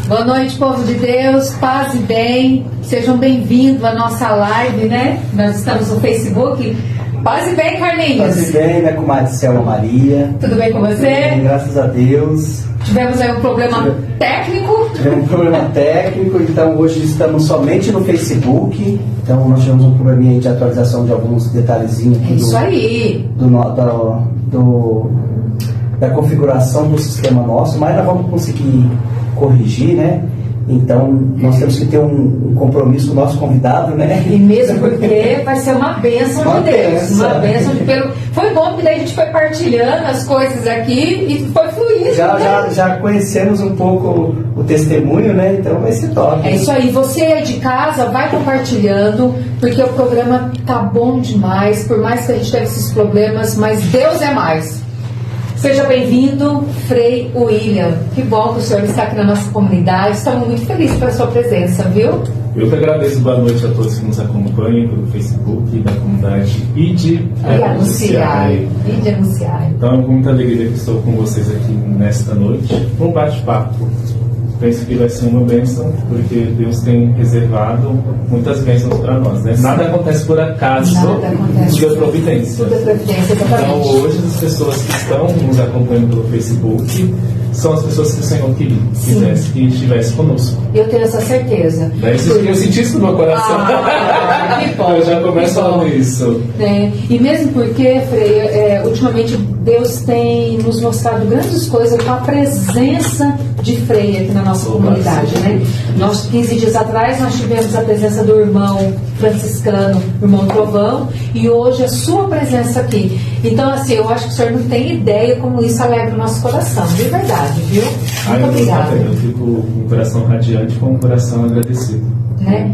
Boa noite, povo de Deus, paz e bem, sejam bem-vindos à nossa live, né? Nós estamos no Facebook. Paz e bem, Carlinhos. Paz e bem, minha comadre Selma Maria. Tudo bem com você? Tudo bem, graças a Deus. Tivemos aí um problema técnico. Tivemos um problema técnico, então hoje estamos somente no Facebook. Então nós tivemos um probleminha aí de atualização de alguns detalhezinhos aqui. Isso aí. Da configuração do sistema nosso, mas nós vamos conseguir corrigir, né? Então nós temos que ter um compromisso com o nosso convidado, né? E mesmo porque vai ser uma bênção de Deus. Uma bênção de pelo. Foi bom porque daí a gente foi partilhando as coisas aqui e foi fluindo. Já conhecemos um pouco o testemunho, né? Então vai ser top. É isso aí. Você aí de casa vai compartilhando, porque o programa tá bom demais. Por mais que a gente tenha esses problemas, mas Deus é mais. Seja bem-vindo, Frei William. Que bom que o senhor está aqui na nossa comunidade. Estamos muito felizes pela sua presença, viu? Eu que agradeço. Boa noite a todos que nos acompanham pelo Facebook, da comunidade Ide Anunciar. Ide Anunciar. Então, com muita alegria que estou com vocês aqui nesta noite. Um bate-papo. Penso que vai ser uma bênção, porque Deus tem reservado muitas bênçãos para nós, né? Nada acontece por acaso, tudo é providência. Tudo é providência, exatamente. Então, hoje, as pessoas que estão nos acompanhando pelo Facebook são as pessoas que o Senhor quisesse que estivesse conosco. Eu tenho essa certeza. Eu senti isso no meu coração. Que bom. Eu já começo falando isso. E mesmo porque, Frei, ultimamente Deus tem nos mostrado grandes coisas com a presença de Frei aqui na nossa comunidade, né? Nós, 15 dias atrás, nós tivemos a presença do irmão franciscano, irmão Trovão, e hoje a sua presença aqui. Então, assim, eu acho que o senhor não tem ideia como isso alegra o nosso coração, de verdade, viu? Muito obrigada. Eu fico com o coração radiante, com o coração agradecido.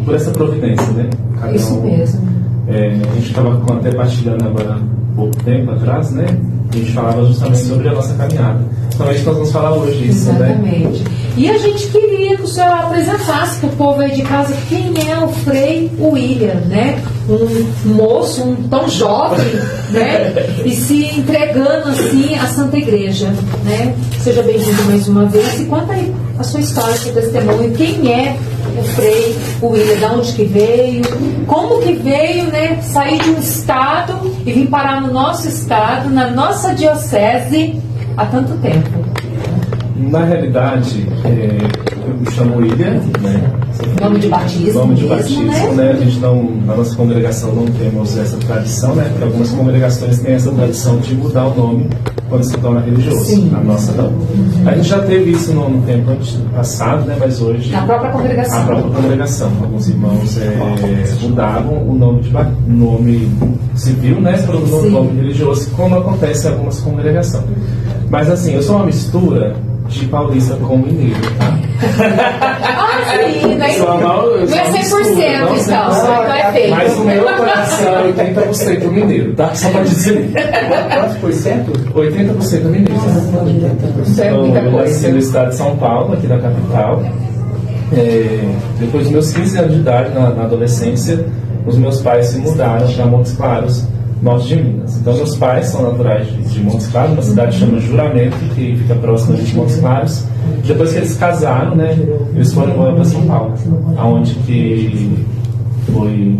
Por essa providência, né? Isso mesmo. A gente estava até partilhando agora há pouco tempo atrás, né? A gente falava justamente sobre a nossa caminhada. Então é isso que nós vamos falar hoje, isso, né? Exatamente. E a gente queria que o senhor apresentasse para o povo aí de casa quem é o Frei William, né? Um moço, tão jovem, né? E se entregando assim à Santa Igreja, né? Seja bem-vindo mais uma vez e conta aí a sua história, seu testemunho, quem é o Frei William, de onde que veio, como que veio, né? Sair de um estado e vir parar no nosso estado, na nossa diocese, há tanto tempo. Na realidade, eu me chamo William, né? Nome de batismo. Nome de batismo, né? A gente não, na nossa congregação não temos essa tradição, né? Porque algumas congregações têm essa tradição de mudar o nome quando se torna religioso. Sim. A nossa não. A gente já teve isso no tempo passado, né? Mas hoje... Na própria congregação. A própria congregação. Alguns irmãos mudavam o nome civil, né? Para o nome religioso, como acontece em algumas congregações. Mas assim, eu sou uma mistura de paulista com mineiro, tá? Sim, não é 100%, então, então é feio. Mas o meu coração é 80% mineiro, tá? Só para dizer. Quantos por cento? 80% mineiro. Então, eu nasci no estado de São Paulo, aqui na capital. Depois dos meus 15 anos de idade, na adolescência, os meus pais se mudaram para Montes Claros, norte de Minas. Então, meus pais são naturais de Montes Claros, uma cidade chamada Juramento, que fica próxima de Montes Claros. Depois que eles casaram, né, eles foram embora para São Paulo, aonde que foi...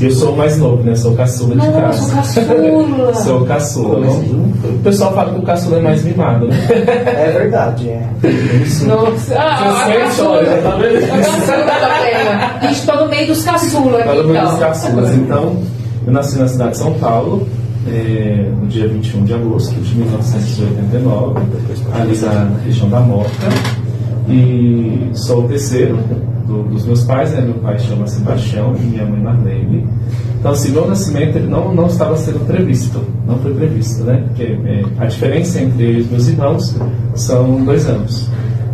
Eu sou o mais novo, né? Sou caçula de casa. Caçula. Sou caçula. O pessoal fala que o caçula é mais mimado, né? É verdade, Nossa. Você sente, olha, tá vendo? A gente está no meio dos caçulas aqui, no meio dos caçulas. Então, eu nasci na cidade de São Paulo, no dia 21 de agosto de 1989, ali na região da Moca. E sou o terceiro dos meus pais, né? Meu pai chama Sebastião e minha mãe Marlene. Então, assim, meu nascimento ele não estava sendo previsto, não foi previsto, né? Porque a diferença entre eu e os meus irmãos são 2 anos.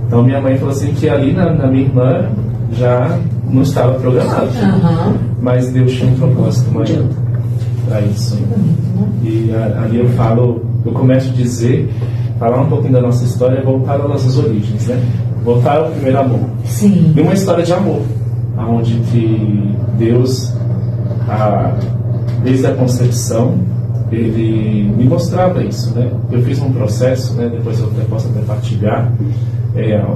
Então, minha mãe falou assim que ali na minha irmã já não estava programado, mas Deus tinha um propósito maior para isso. E ali eu começo a dizer, falar um pouquinho da nossa história e voltar às nossas origens, né? Voltar ao primeiro amor. Sim. E uma história de amor, onde que Deus, desde a concepção, ele me mostrava isso, né? Eu fiz um processo, né? Depois eu posso até partilhar.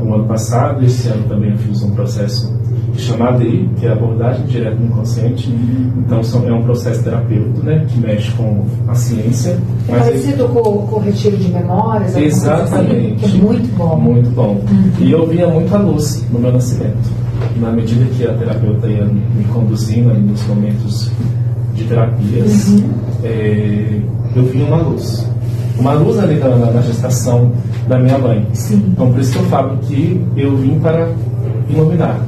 O ano passado, esse ano também eu fiz um processo chamado ADI, que é abordagem direta no inconsciente. Então é um processo terapêutico, né? Que mexe com a ciência. É parecido com o retiro de memórias? Exatamente. Assim, que é muito bom. Muito bom. E eu via muita luz no meu nascimento. Na medida que a terapeuta ia me conduzindo nos momentos de terapias, eu vi uma luz. Uma luz ali na gestação da minha mãe. Sim. Então, por isso que eu falo que eu vim para iluminar.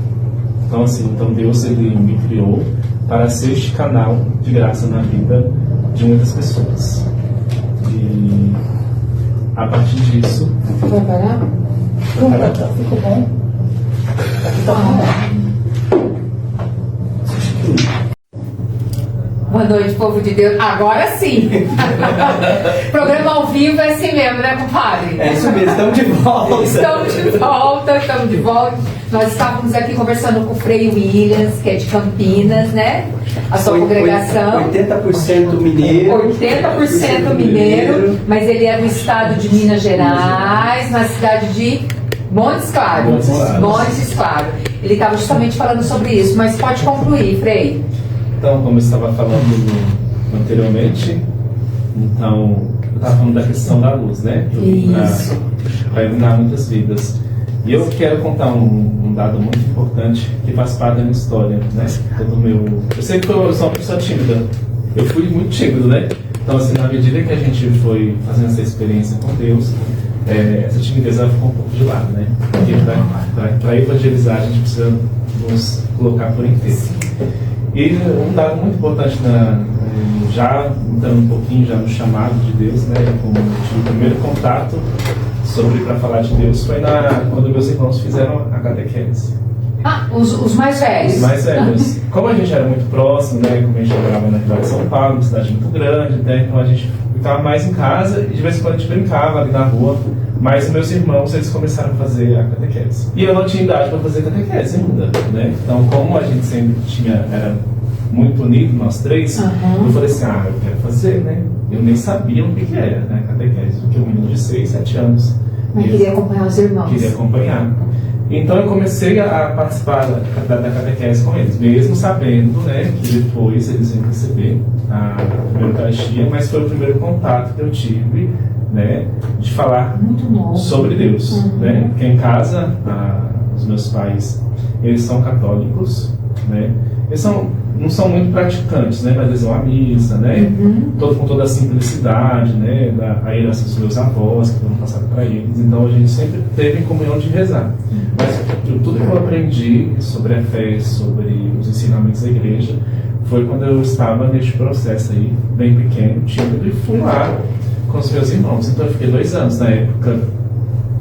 Então, assim, Deus ele me criou para ser este canal de graça na vida de muitas pessoas. E a partir disso... Vai parar? Ficou bom. Aqui tá bom. Boa noite, povo de Deus. Agora sim! Programa ao vivo é assim mesmo, né, compadre? É isso mesmo, estamos de volta. Estamos de volta. Nós estávamos aqui conversando com o Frei Williams, que é de Campinas, né? A sua congregação. 80% mineiro. 80% mineiro, mas ele é do estado de Minas Gerais, na cidade de Montes Claros. Montes Claros. Ele estava justamente falando sobre isso, mas pode concluir, Frei. Então, como eu estava falando anteriormente, então, eu estava falando da questão da luz, né? Para iluminar muitas vidas. E eu quero contar um dado muito importante que faz parte da minha história, né? Eu sei que eu sou uma pessoa tímida. Eu fui muito tímido, né? Então, assim, na medida que a gente foi fazendo essa experiência com Deus, essa timidez ficou um pouco de lado, né? Porque para evangelizar a gente precisa nos colocar por inteiro. E um dado muito importante, já entrando um pouquinho já no chamado de Deus, né, como eu tive o primeiro contato para falar de Deus, foi quando meus irmãos fizeram a catequese. Os mais velhos. Os mais velhos. Como a gente era muito próximo, né, como a gente morava na cidade de São Paulo, uma cidade muito grande, né, então a gente ficava mais em casa e de vez em quando a gente brincava ali na rua. Mas meus irmãos, eles começaram a fazer a catequese. E eu não tinha idade para fazer catequese ainda, né? Então, como a gente sempre era muito unido, nós três, eu falei assim, eu quero fazer, né? Eu nem sabia o que era, né, catequese, porque um menino de 6, 7 anos. Mas queria acompanhar os irmãos. Queria acompanhar. Então, eu comecei a participar da catequese com eles, mesmo sabendo, né, que depois eles iam receber a primeira Eucaristia, mas foi o primeiro contato que eu tive, né, de falar sobre Deus, né? Porque em casa, os meus pais, eles são católicos, né? Eles não são muito praticantes, né? Mas eles vão à missa, né? Com toda a simplicidade, né? A herança dos meus avós, que foram passados para eles. Então a gente sempre teve em comunhão de rezar. Mas tudo que eu aprendi sobre a fé, sobre os ensinamentos da igreja, foi quando eu estava neste processo aí, bem pequeno, tímido, e fui lá com os meus irmãos. Então eu fiquei 2 anos na época.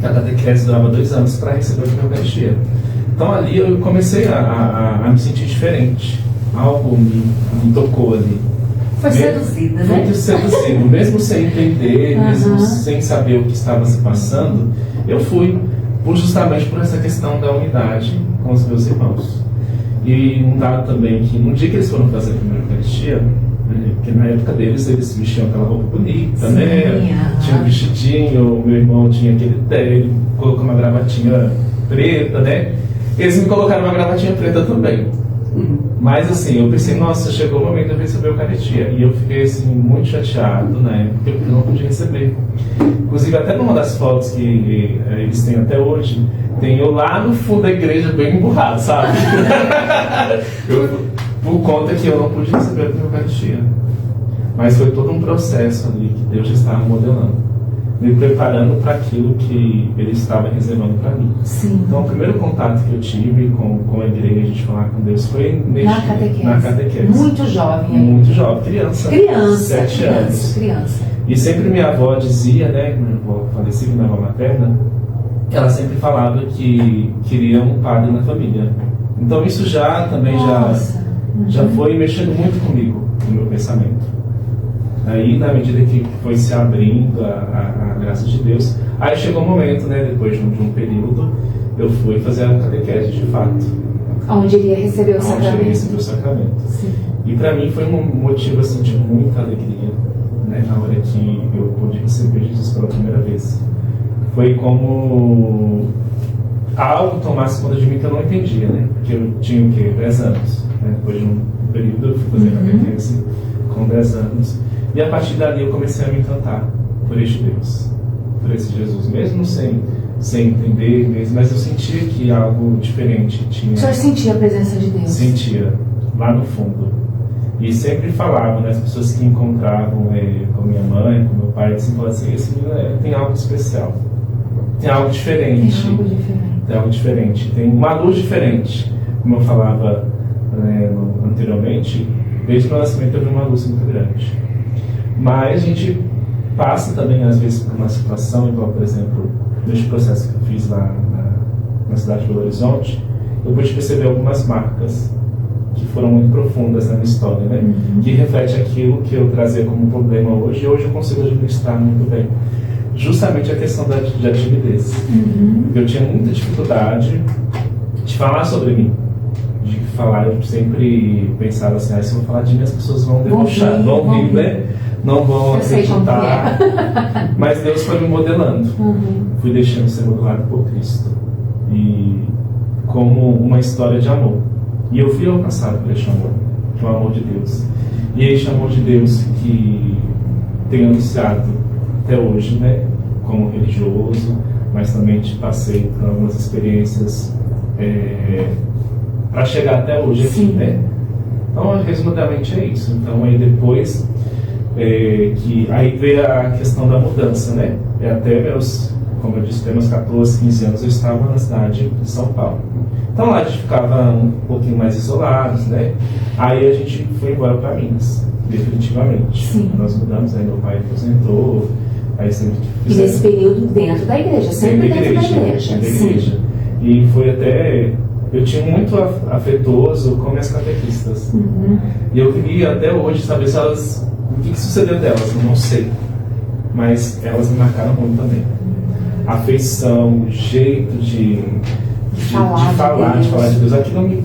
A catequese durava 2 anos para receber a Eucaristia. Então ali eu comecei a me sentir diferente. Algo me tocou ali. Foi seduzida, né? Muito seduzido. Mesmo sem entender, mesmo sem saber o que estava se passando, eu fui justamente por essa questão da unidade com os meus irmãos. E um dado também que no dia que eles foram fazer a primeira Eucaristia, porque na época deles eles vestiam aquela roupa bonita, né? Tinha um vestidinho, meu irmão tinha aquele ele colocou uma gravatinha preta, né? Eles me colocaram uma gravatinha preta também. Mas assim, eu pensei, nossa, chegou o momento de eu receber a Eucaristia. E eu fiquei assim, muito chateado, né? Porque eu não podia receber. Inclusive, até numa das fotos que eles têm até hoje, tem eu lá no fundo da igreja, bem emburrado, sabe? Por conta que eu não pude receber a Eucaristia. Mas foi todo um processo ali que Deus já estava modelando, me preparando para aquilo que Ele estava reservando para mim. Sim. Então, o primeiro contato que eu tive com a igreja, de falar com Deus, foi na catequese. Muito jovem. Muito jovem, criança. 7 anos. Criança. E sempre minha avó dizia, né, minha avó falecida, minha avó materna, ela sempre falava que queria um padre na família. Então, isso já foi mexendo muito comigo, no meu pensamento. Aí, na medida que foi se abrindo a graça de Deus, aí chegou um momento, né, depois de um período, eu fui fazer a catequese de fato. Onde iria receber o sacramento. Onde iria receber o sacramento. Sim. E para mim foi um motivo assim, de muita alegria, né, na hora que eu pude receber Jesus pela primeira vez. Foi como algo tomasse conta de mim que eu não entendia, né? Porque eu tinha o quê? 10 anos. Né? Depois de um período eu fui fazer catequese com 10 anos. E a partir dali eu comecei a me encantar por este Deus, por esse Jesus, mesmo sem entender mesmo, mas eu sentia que algo diferente tinha. O senhor sentia a presença de Deus? Sentia, lá no fundo. E sempre falavam, né, as pessoas que encontravam com minha mãe, com meu pai, sempre falavam assim, esse menino tem algo especial, tem algo diferente. Tem algo diferente. Tem algo diferente, tem uma luz diferente. Como eu falava anteriormente, desde o meu nascimento eu vi uma luz muito grande. Mas a gente passa também, às vezes, por uma situação, igual, por exemplo, neste processo que eu fiz lá na cidade de Belo Horizonte, eu pude perceber algumas marcas que foram muito profundas na minha história, né? Que reflete aquilo que eu trazia como problema hoje, e hoje eu consigo administrar muito bem. Justamente a questão da timidez. Eu tinha muita dificuldade de falar sobre mim. De falar, eu sempre pensava assim, se eu falar de mim as pessoas vão debochar, vão rir, né? Não vão acreditar. Mas Deus foi me modelando. Fui deixando ser modelado por Cristo. E como uma história de amor. E eu fui alcançado por este amor, que é o amor de Deus. E é este amor de Deus que tem anunciado até hoje, né, como religioso, mas também passei por algumas experiências para chegar até hoje aqui, né? Então, resumidamente é isso. Então, aí depois que aí veio a questão da mudança, né? Até meus, como eu disse, até meus 14, 15 anos eu estava na cidade de São Paulo. Então lá a gente ficava um pouquinho mais isolados, né? Aí a gente foi embora para Minas, definitivamente. Sim. Nós mudamos, aí meu pai aposentou, aí sempre E nesse período dentro da igreja, sempre dentro da igreja. Sim. E foi até... Eu tinha muito afetuoso com minhas catequistas. E eu queria até hoje saber se elas... O que sucedeu delas? Eu não sei. Mas elas me marcaram muito também. A afeição, o jeito de falar de Deus. Aquilo me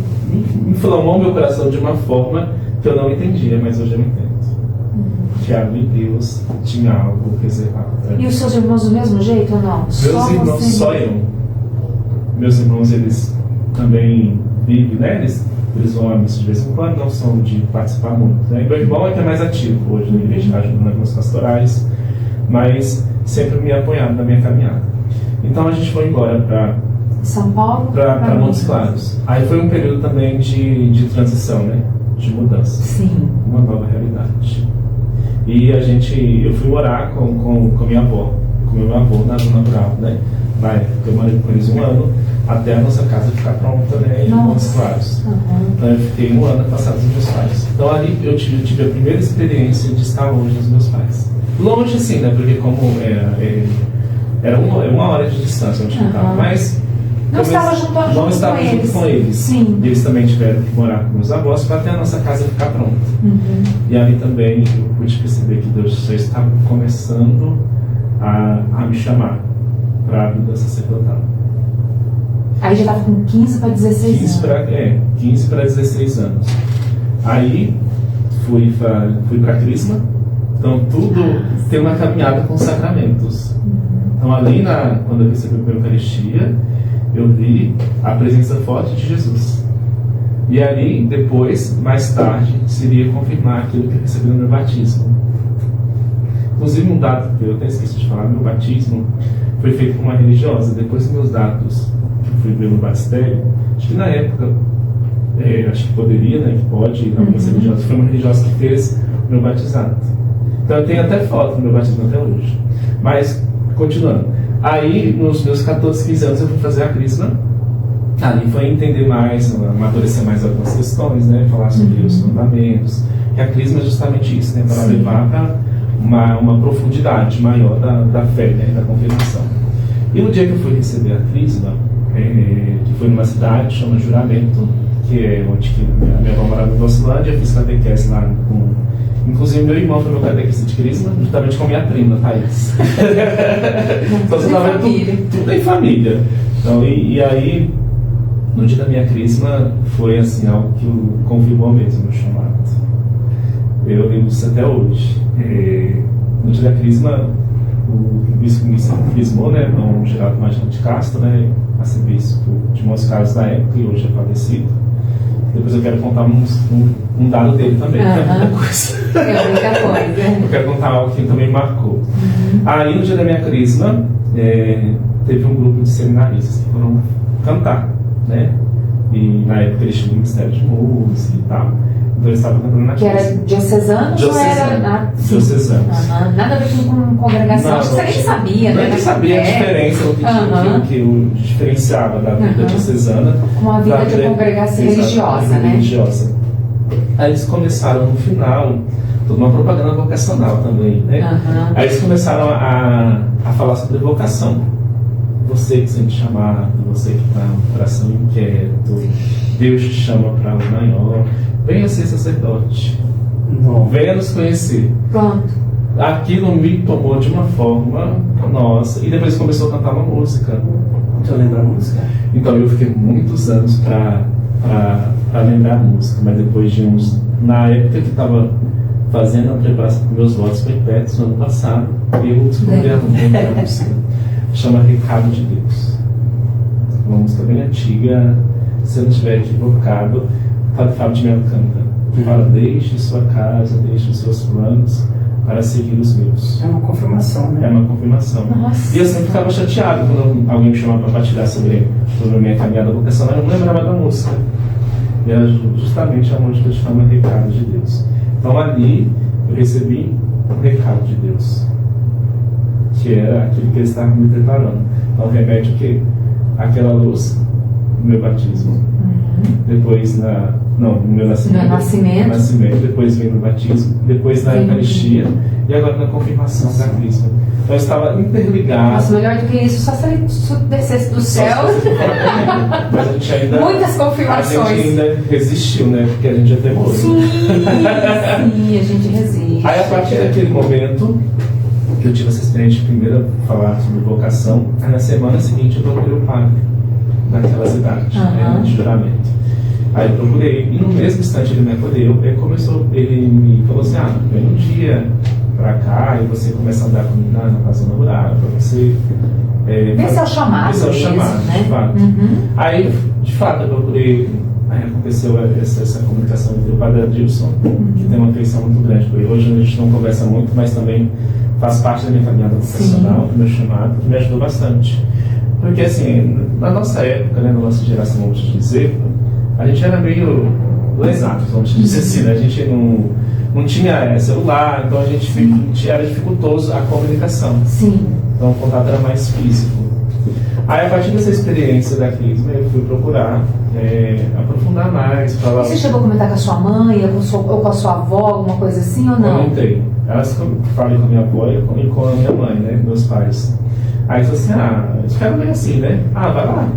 inflamou meu coração de uma forma que eu não entendia, mas hoje eu entendo. Que ali Deus tinha algo reservado para mim. E os seus irmãos do mesmo jeito ou não? Meus irmãos, só eu. Meus irmãos, eles também vivem, né? Eles vão a missa de vez em quando, não são de participar muito. Né? Meu irmão é que é mais ativo hoje na igreja, ajudando algumas pastorais, mas sempre me apoiando na minha caminhada. Então a gente foi embora para São Paulo? Para Montes Claros. Aí foi um período também de transição, né? De mudança. Sim. Uma nova realidade. E eu fui morar com minha avó, com meu avô na zona rural, né? Na época eu morei com eles 1 ano, até a nossa casa ficar pronta, né? Em Montes Claros. Então eu fiquei 1 ano afastado dos meus pais. Então ali eu tive a primeira experiência de estar longe dos meus pais. Longe assim, né? Porque como era 1 hora de distância onde eu estava, mas não estava junto com eles. Sim. Eles também tiveram que morar com meus avós para até a nossa casa ficar pronta. E ali também eu pude perceber que Deus já estava começando a me chamar para a vida sacerdotal. Aí já estava com 15 para 16 anos. 15 para 16 anos. Aí fui para Crisma. Então tudo tem uma caminhada com sacramentos. Então ali quando eu recebi a Eucaristia, eu vi a presença forte de Jesus. E ali, depois, mais tarde, seria confirmar aquilo que eu recebi no meu batismo. Inclusive, um dado que eu até esqueci de falar, meu batismo foi feito por uma religiosa. Depois dos meus dados que eu fui ver no batistério, acho que na época, acho que poderia, né, que pode, algumas religiosas, foi uma religiosa que fez o meu batizado. Então eu tenho até foto do meu batismo até hoje. Mas, continuando. Aí, nos meus 14, 15 anos, eu fui fazer a Crisma. Ali foi entender mais, amadurecer mais algumas questões, né? Falar sobre os fundamentos. E a Crisma é justamente isso, né? Para levar para uma profundidade maior da fé, né? Da confirmação. E no dia que eu fui receber a Crisma, que foi numa cidade, chama Juramento, que é onde a minha avó morava em Docilândia, eu fiz catequese lá inclusive meu irmão foi meu catequista de Crisma, juntamente com minha prima, Thaís. Então você estava tudo em família. Então, e aí, no dia da minha Crisma, foi assim, algo que confirmou mesmo o meu chamado. Eu lembro disso até hoje. no dia da crisma, o bispo me crismou, né, Dom Geraldo Magino de Castro, né, arcebispo de Montes Claros da época e hoje é falecido. Depois eu quero contar um dado dele também, que é muita coisa. É muita coisa. Eu quero contar algo que também marcou. Aí, no dia da minha crisma, teve um grupo de seminaristas que foram cantar, né? E na época eles tinham o Ministério de Música e tal. Então eles estavam cantando na Que era diocesanos ou era... Diocesanos. Nada a ver com congregação. Não, Acho que você nem sabia, né? Nem sabia a diferença, o que o diferenciava da vida diocesana. Com a vida de congregação religiosa, né? Religiosa. Aí eles começaram no final, toda uma propaganda vocacional também, né? Aí eles começaram a falar sobre vocação. Você que sente chamado, você que está com o coração inquieto, Deus te chama para algo maior. Venha ser sacerdote. Não. Venha nos conhecer. Pronto. Aquilo me tomou de uma forma, nossa. E depois começou a cantar uma música. Você lembra a música? Então eu fiquei muitos anos para lembrar a música, mas depois de uns. Na época que estava fazendo a preparação para meus votos perpétuos no ano passado, eu descobri a música. Chama Recado de Deus. Uma música bem antiga, se eu não estiver equivocado, Fábio de Melo canta. Fala, deixe sua casa, deixe os seus planos para seguir os meus. É uma confirmação, né? É uma confirmação. Nossa. E eu sempre ficava chateado quando alguém me chamava para partilhar sobre a minha caminhada vocacional, eu não lembrava da música. E era justamente a música que chama Recado de Deus. Então ali eu recebi um recado de Deus, que era aquilo que ele estava me preparando. Então remete o quê? Aquela luz no meu batismo. Depois no meu nascimento, depois veio no batismo, depois na Eucaristia e agora na confirmação da Crisma. Então eu estava interligado. Nossa, melhor do que isso, só se ele descesse do céu. Mas a gente ainda. Muitas confirmações. A gente ainda resistiu, né? Porque a gente é teimoso. Sim, a gente resiste. Aí a partir daquele momento que eu tive essa experiência de primeiro falar sobre vocação, aí na semana seguinte eu procurei o padre naquelas idades, né, de juramento. Aí eu procurei, e no mesmo instante ele me acolheu, ele me falou assim, vem um dia pra cá e você começa a andar comigo na casa rural, pra você... Esse é o chamado. Esse é o chamado, mesmo, né? de fato. Aí, de fato, eu procurei, aí aconteceu essa comunicação entre o padre Adilson, que tem uma afeição muito grande por ele. Hoje a gente não conversa muito, mas também faz parte da minha caminhada vocacional, do meu chamado, que me ajudou bastante. Porque assim, na nossa época, né, na nossa geração, vamos dizer, a gente era meio lesado, vamos dizer assim, né? A gente não tinha celular, então a gente era dificultoso a comunicação. Sim. Então o contato era mais físico. Aí a partir dessa experiência da Crisma, eu fui procurar aprofundar mais. Falar... Você chegou a comentar com a sua mãe ou com a sua avó, alguma coisa assim ou não? Comentei. Elas falei com a minha avó e com a minha mãe, né? Meus pais. Aí falou assim, espero bem assim, né? Vai lá,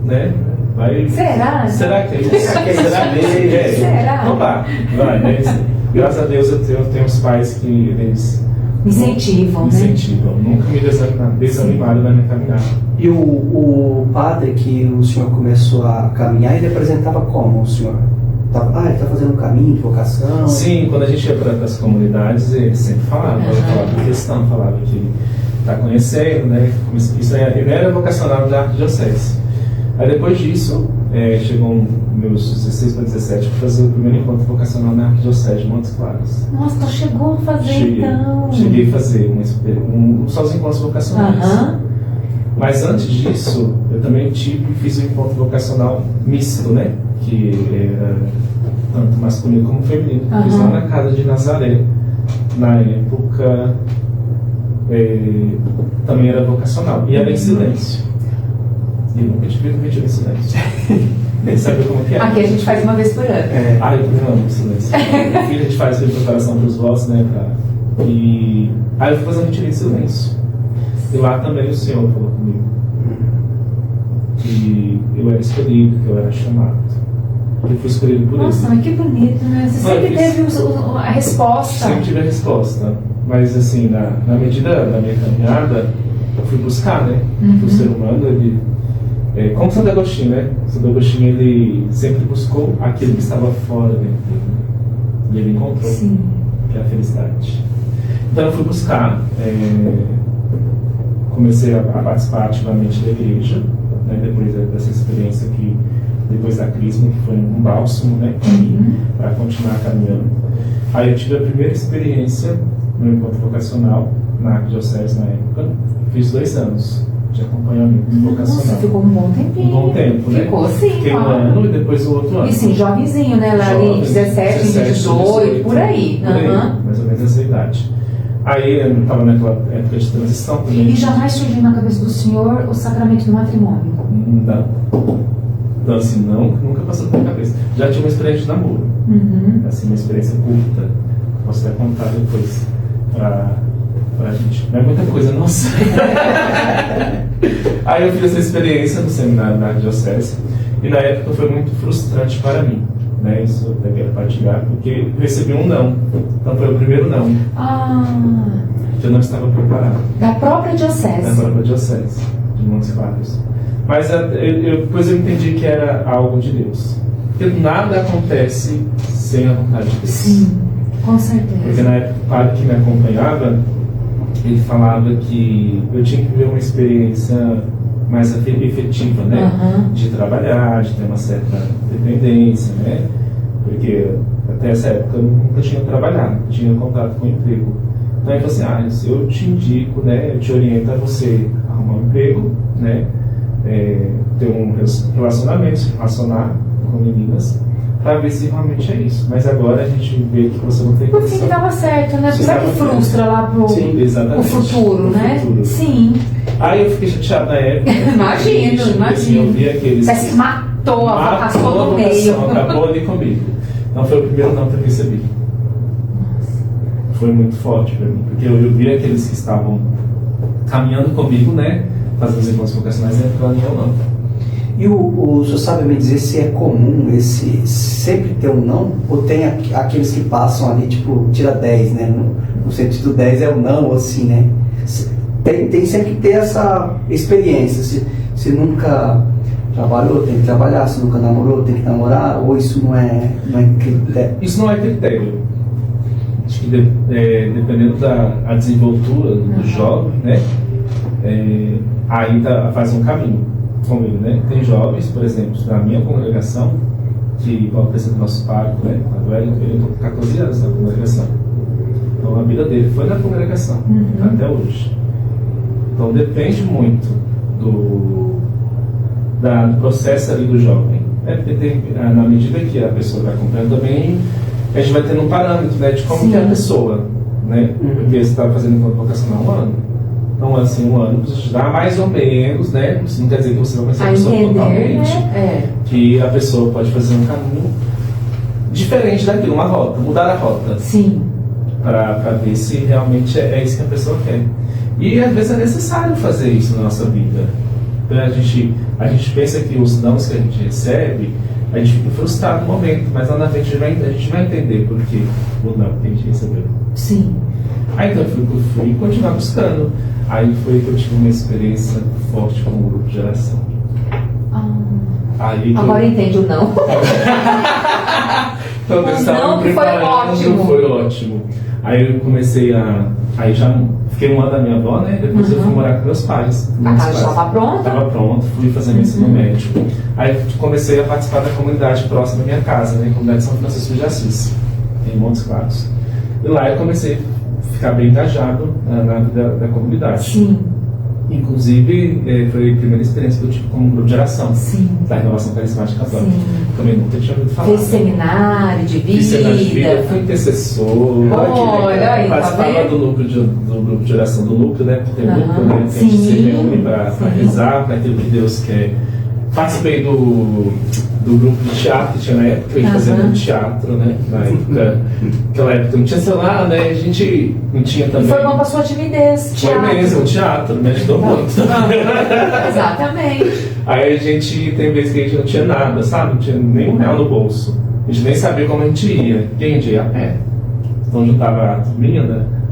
né? Vai... Será? Será que é isso? Será que é? Será? Não vai, né? Graças a Deus eu tenho uns pais que eles... Incentivam, né? Nunca me desanimaram na minha caminhada. E o padre que o senhor começou a caminhar, ele apresentava como o senhor? Ele está fazendo um caminho de vocação? Sim, quando a gente ia para as comunidades, ele sempre falava de questão, falava que está conhecendo, né? Isso aí, ele era vocacional da Arquidiocese. Aí depois disso, chegou meus 16 para 17 para fazer o primeiro encontro vocacional na Arquidiocese de Montes Claros. Nossa, então chegou a fazer então. Cheguei a fazer só os encontros vocacionais. Mas antes disso, eu também fiz um encontro vocacional misto, né? Que era tanto masculino como feminino. Fiz lá na casa de Nazaré. Na época, também era vocacional. E era em silêncio. E nunca tive um retiro em silêncio. Sabe como que é? Aqui a gente faz uma vez por ano. Eu também amo silêncio. A gente faz a preparação para os votos, né? Aí eu fui fazer um retiro em silêncio. E lá também o Senhor falou comigo que eu era escolhido, que eu era chamado. Que eu fui escolhido por ele. Nossa, mas que bonito, né? Você sempre teve a resposta. Sempre tive a resposta. Mas assim, na medida da minha caminhada, eu fui buscar, né? O ser humano, ele... como Santo Agostinho, né? Santo Agostinho, ele sempre buscou aquilo que estava fora dele. E ele encontrou, que é a felicidade. Então eu fui buscar, comecei a participar ativamente da igreja, né, depois dessa experiência que depois da Crisma, que foi um bálsamo, né, para continuar caminhando. Aí eu tive a primeira experiência no encontro vocacional na Arquidiocese na época. Fiz 2 anos de acompanhamento vocacional. Nossa, ficou um bom tempinho. Um bom tempo, né? Ficou, sim. Fiquei um ano e depois o outro ano. E sim, jovenzinho, né? Lá ali, 17, 18, por aí. Mais ou menos essa idade. Aí eu estava naquela época de transição também. E jamais surgiu na cabeça do senhor o sacramento do matrimônio? Não. Então, assim, nunca passou pela minha cabeça. Já tinha uma experiência de namoro. Assim, uma experiência curta. Posso até contar depois pra gente. Não é muita coisa, nossa. Aí eu fiz essa experiência no seminário da Arquidiocese. E na época foi muito frustrante para mim. Né? Isso eu até quero partilhar, porque eu recebi um não. Então foi o primeiro não. Que eu não estava preparado. Da própria diocese? Da própria diocese, de Montes Claros. Mas depois eu entendi que era algo de Deus. Porque nada acontece sem a vontade de Deus. Sim, com certeza. Porque na época o padre que me acompanhava, ele falava que eu tinha que viver uma experiência mais efetiva, né? De trabalhar, de ter uma certa dependência, né? Porque até essa época eu nunca tinha trabalhado, não tinha contato com o emprego. Então ele falou assim, eu te indico, né? Eu te oriento a você arrumar um emprego, né? Ter um relacionamento, se relacionar com meninas, para ver se realmente é isso. Mas agora a gente vê que você não tem condição. Por fim estava certo, né? Será que frustra lá pro o futuro, né? Futuro. Sim. Aí eu fiquei chateado na época. Imagino. Eu vi aqueles... Você matou a vocação no meio. Acabou ali comigo. Então foi o primeiro não que eu recebi. Foi muito forte para mim, porque eu vi aqueles que estavam caminhando comigo, né? Fazendo os encontros vocacionais, e eu não. E o senhor sabe me dizer se é comum esse sempre ter um não? Ou tem aqueles que passam ali, tipo, tira 10, né? No sentido 10 é o não, assim, né? Tem sempre que ter essa experiência. Se nunca trabalhou, tem que trabalhar. Se nunca namorou, tem que namorar. Ou isso não é critério? Isso não é critério. Acho que dependendo da desenvoltura do jovem, né? Aí faz um caminho comigo, né? Tem jovens, por exemplo, na minha congregação, que, igual o presidente do nosso pároco, né? Ele estou com 14 anos na congregação. Então a vida dele foi na congregação, até hoje. Então depende muito do processo ali do jovem. Porque tem, na medida que a pessoa vai acompanhando também, a gente vai tendo um parâmetro, né? De como que é a pessoa, né? Porque você está fazendo encontro vocacional há um ano. Então, assim, um ano precisa dar mais ou menos, né? Isso não quer dizer que você vai conhecer a pessoa totalmente. Né? Que a pessoa pode fazer um caminho diferente daquilo, uma rota, mudar a rota. Sim. Para ver se realmente é isso que a pessoa quer. E às vezes é necessário fazer isso na nossa vida. Então, a gente pensa que os nãos que a gente recebe, a gente fica frustrado no momento, mas lá na frente a gente vai entender por que o não que a gente recebeu. Sim. Aí então eu fui continuar buscando. Aí foi que eu tive uma experiência forte com o grupo de oração. Agora entende o não. Então eu estava me preparando, foi ótimo. Aí eu comecei aí já fiquei um ano da minha avó, né? Depois eu fui morar com meus pais. A casa estava pronta? Estava pronto, fui fazer meu ensino médio. Aí comecei a participar da comunidade próxima da minha casa, né? Comunidade São Francisco de Assis, em Montes Claros. E lá eu comecei a ficar bem engajado na vida da comunidade. Sim. Inclusive, foi a primeira experiência que eu tive como grupo de oração. Sim. Da Renovação Carismática Católica. Sim. Também nunca tinha ouvido falar. Fez seminário de vida. Fiz seminário de vida, fui intercessor. Olha aí, participava do grupo de oração do núcleo, né? Porque tem um núcleo, né? Que a gente se reúne para rezar, para aquilo que Deus quer. Participei do grupo de teatro que tinha na época, a gente fazia muito teatro, né? Naquela época não tinha celular, né? A gente não tinha também. E foi bom para sua timidez, teatro. Foi mesmo, o teatro me ajudou muito. Exatamente. Aí a gente, tem vezes que a gente não tinha nada, sabe? Não tinha nem R$1 no bolso. A gente nem sabia como a gente ia. E a gente ia a pé. Então juntava a turminha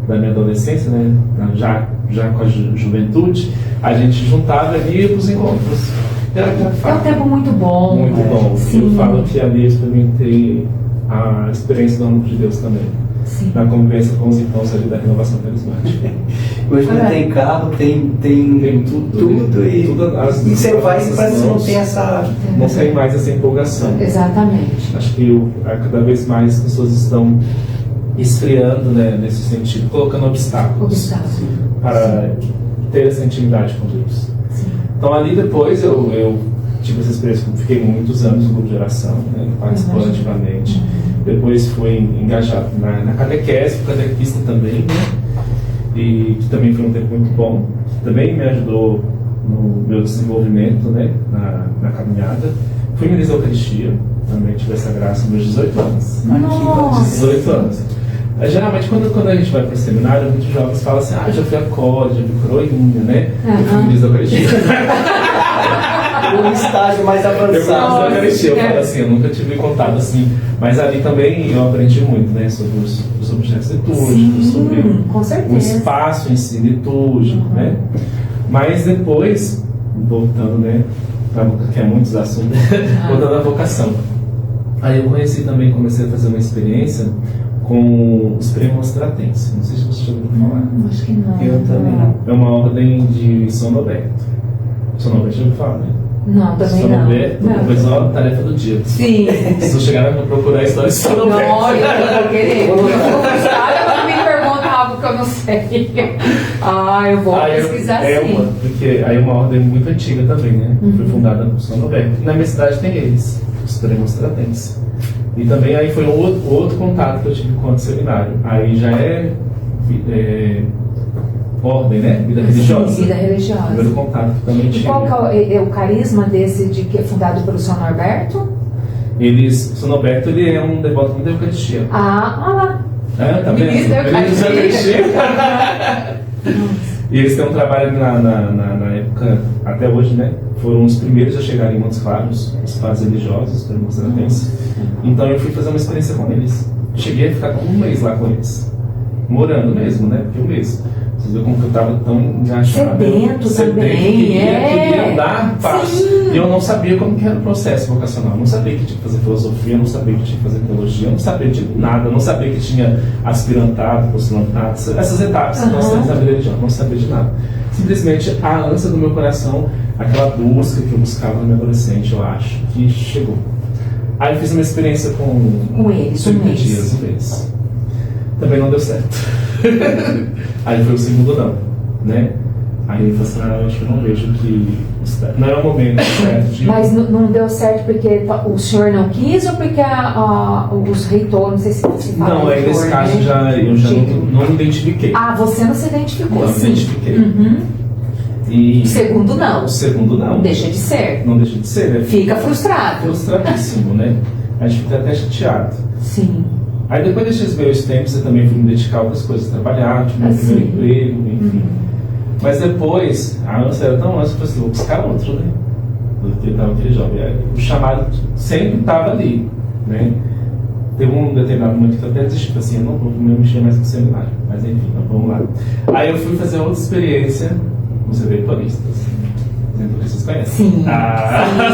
da minha adolescência, né? Já com a juventude, a gente juntava ali e ia para os encontros. É um tempo muito bom. Muito bom. Sim. Eu falo que ali eu experimentei a experiência do amor de Deus também. na convivência com os irmãos ali da renovação carismática. Hoje não tem carro, tem tudo e você vai e parece que não tem essa... Não tem mais essa empolgação. Exatamente. Acho que cada vez mais as pessoas estão esfriando, né, nesse sentido, colocando obstáculos para ter essa intimidade com Deus. Sim. Então ali depois eu tive essa experiência, fiquei muitos anos no grupo de oração, né, participando ativamente. Depois fui engajado na catequese, fui catequista também, né, e que também foi um tempo muito bom, que também me ajudou no meu desenvolvimento, né, na caminhada. Fui ministro da Eucaristia, também tive essa graça nos meus 18 anos. Nossa. 18 anos. Geralmente, quando a gente vai para o seminário, muitos jovens falam assim: já fui a COD, já fui coroinha, né? Eu fui ministro da Eucaristia. Um estágio mais avançado. Eu fui ministro da Eucaristia. Eu falo assim, eu nunca tive contato assim. Mas ali também eu aprendi muito, né? Sobre os objetos litúrgicos, sobre o espaço em si litúrgico, né? Mas depois, voltando, né? Que é muitos assuntos, voltando à vocação. Aí eu comecei a fazer uma experiência com os premonstratenses. Não sei se você já ouviu falar. Acho que não. Eu também não. É uma ordem de São Roberto. São Roberto já ouviu falar, né? Não, também São não. Roberto, depois a tarefa do dia. Sim. Se eu chegar a procurar a história de São Roberto. Não, eu vou querer. Quando me pergunta algo que eu não sei. Eu vou pesquisar sim. Porque aí é uma ordem muito antiga também, né? Foi fundada por São Roberto. Na minha cidade tem eles, os premonstratenses. E também aí foi outro contato que eu tive com o seminário. Aí já é ordem, né? Vida religiosa. Vida religiosa. Primeiro contato que também tive. E qual que é o carisma desse que é fundado pelo São Norberto? São Norberto, ele é um devoto muito da Eucaristia. Lá. Tá vendo? Ministro da Eucaristia. E eles têm um trabalho na época, até hoje, né? Foram os primeiros a chegarem em Montes Claros, os padres religiosos, premonstratenses. Então eu fui fazer uma experiência com eles. Cheguei a ficar um mês lá com eles. Morando mesmo, né? Porque um mês. Vocês viram como que eu estava tão engajado. Sedento também, queria dar passo. E eu não sabia como que era o processo vocacional. Eu não sabia que tinha que fazer filosofia, eu não sabia que tinha que fazer teologia, eu não sabia de nada, eu não sabia que tinha aspirantado, postulantado, essas etapas que nós temos na vida religiosa, eu não sabia de nada. Simplesmente a ânsia do meu coração, aquela busca que eu buscava no meu adolescente, eu acho, que chegou. Aí eu fiz uma experiência com eles, 5 dias, um mês. Também não deu certo. Aí foi o segundo não, né? Aí eu falei assim, eu acho que eu não vejo que... Não é o momento certo de... Mas não deu certo porque o senhor não quis ou porque os reitores, não sei se você fala. Não, aí nesse caso né? eu já não me identifiquei. Você não se identificou, não sim. Não me identifiquei. E o segundo não. O segundo não. Deixa de ser. Não deixa de ser, né? Fica frustrado. Frustradíssimo, né? A gente fica até chateado. Sim. Aí depois desses meus tempos eu também fui me dedicar a outras coisas, trabalhar, tive meu primeiro emprego, enfim. Mas depois, a ânsia era tão ânsia que eu falei assim, vou buscar outro, né? Porque estava aquele jovem. O chamado sempre estava ali, né? Teve um determinado momento que eu até desisti, falei assim, eu não vou me mexer mais com o seminário. Mas enfim, então, vamos lá. Aí eu fui fazer outra experiência no CV Paulistas. Vocês conhecem? Sim.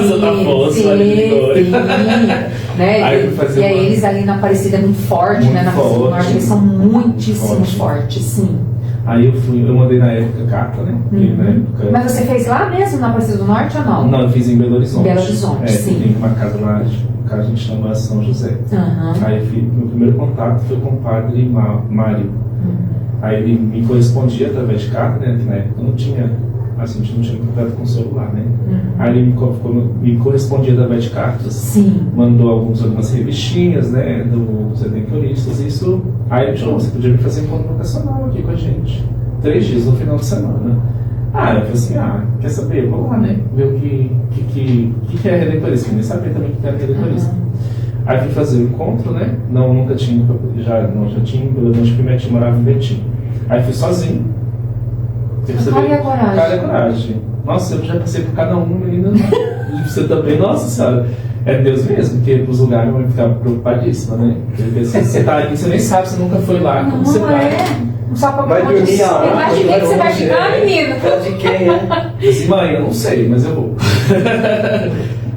Sou da Força, né? Aí eu fui fazer eles ali na Aparecida é muito forte, muito né? Na Aparecida do Norte, eles são muitíssimo fortes, sim. Aí eu mandei na época carta, né? Na época... Mas você fez lá mesmo na Aparecida do Norte ou não? Não, eu fiz em Belo Horizonte. Belo Horizonte, sim. Tem uma casa lá, que a gente chama São José. Aí meu primeiro contato foi com o padre Mário. Aí ele me correspondia através de carta, né? Que na época não tinha, assim, a gente não tinha contato com o celular, né? Aí ele me correspondia através de cartas. Sim. Mandou algumas revistinhas, né? Dos edentoristas. Isso. Aí ele falou, você podia vir fazer encontro vocacional aqui com a gente. 3 dias no final de semana. Eu falei assim, quer saber? Vamos lá, né? Ver o que é redentorista. Eu nem sabia também o que era redentorista. Aí fui fazer o encontro, né? Nunca tinha, já tinha em Belo Horizonte, porque minha tia morava em Betim. Aí fui sozinho. Cara e a coragem. Cara e a coragem. Nossa, eu já passei por cada um, menina. Você também, nossa senhora. É Deus mesmo, porque os lugares vão ficar preocupadíssima, né? Porque você tá aqui, você nem sabe, você nunca foi lá, como você vai. Não sabe pra vai dormir aonde? Mas de quem que você vai ficar, menino? De quem, né? Eu disse, mãe, eu não sei, mas eu vou.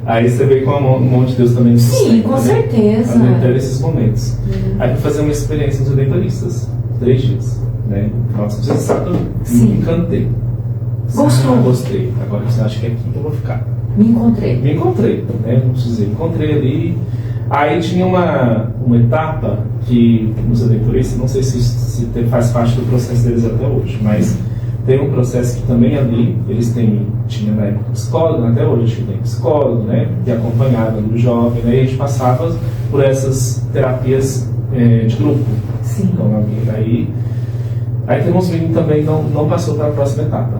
Aí você vê com a mão de Deus também. Sim, com certeza. Até nesses momentos. Aí fui fazer uma experiência nos redentoristas, 3 dias. Né? Nossa, você sabe, me encantei. Gostou? Gostei. Agora você acha que é aqui que eu vou ficar. Me encontrei, né? Não precisei. Encontrei ali. Aí tinha uma etapa que nos redentoristas, não sei se faz parte do processo deles até hoje, mas tem um processo que também ali, eles tinha na época psicólogo, até hoje acho que tem psicólogo, né? Que acompanhava o jovem, né? E a gente passava por essas terapias de grupo. Sim. Então, aí tem uns meninos também não passou para a próxima etapa,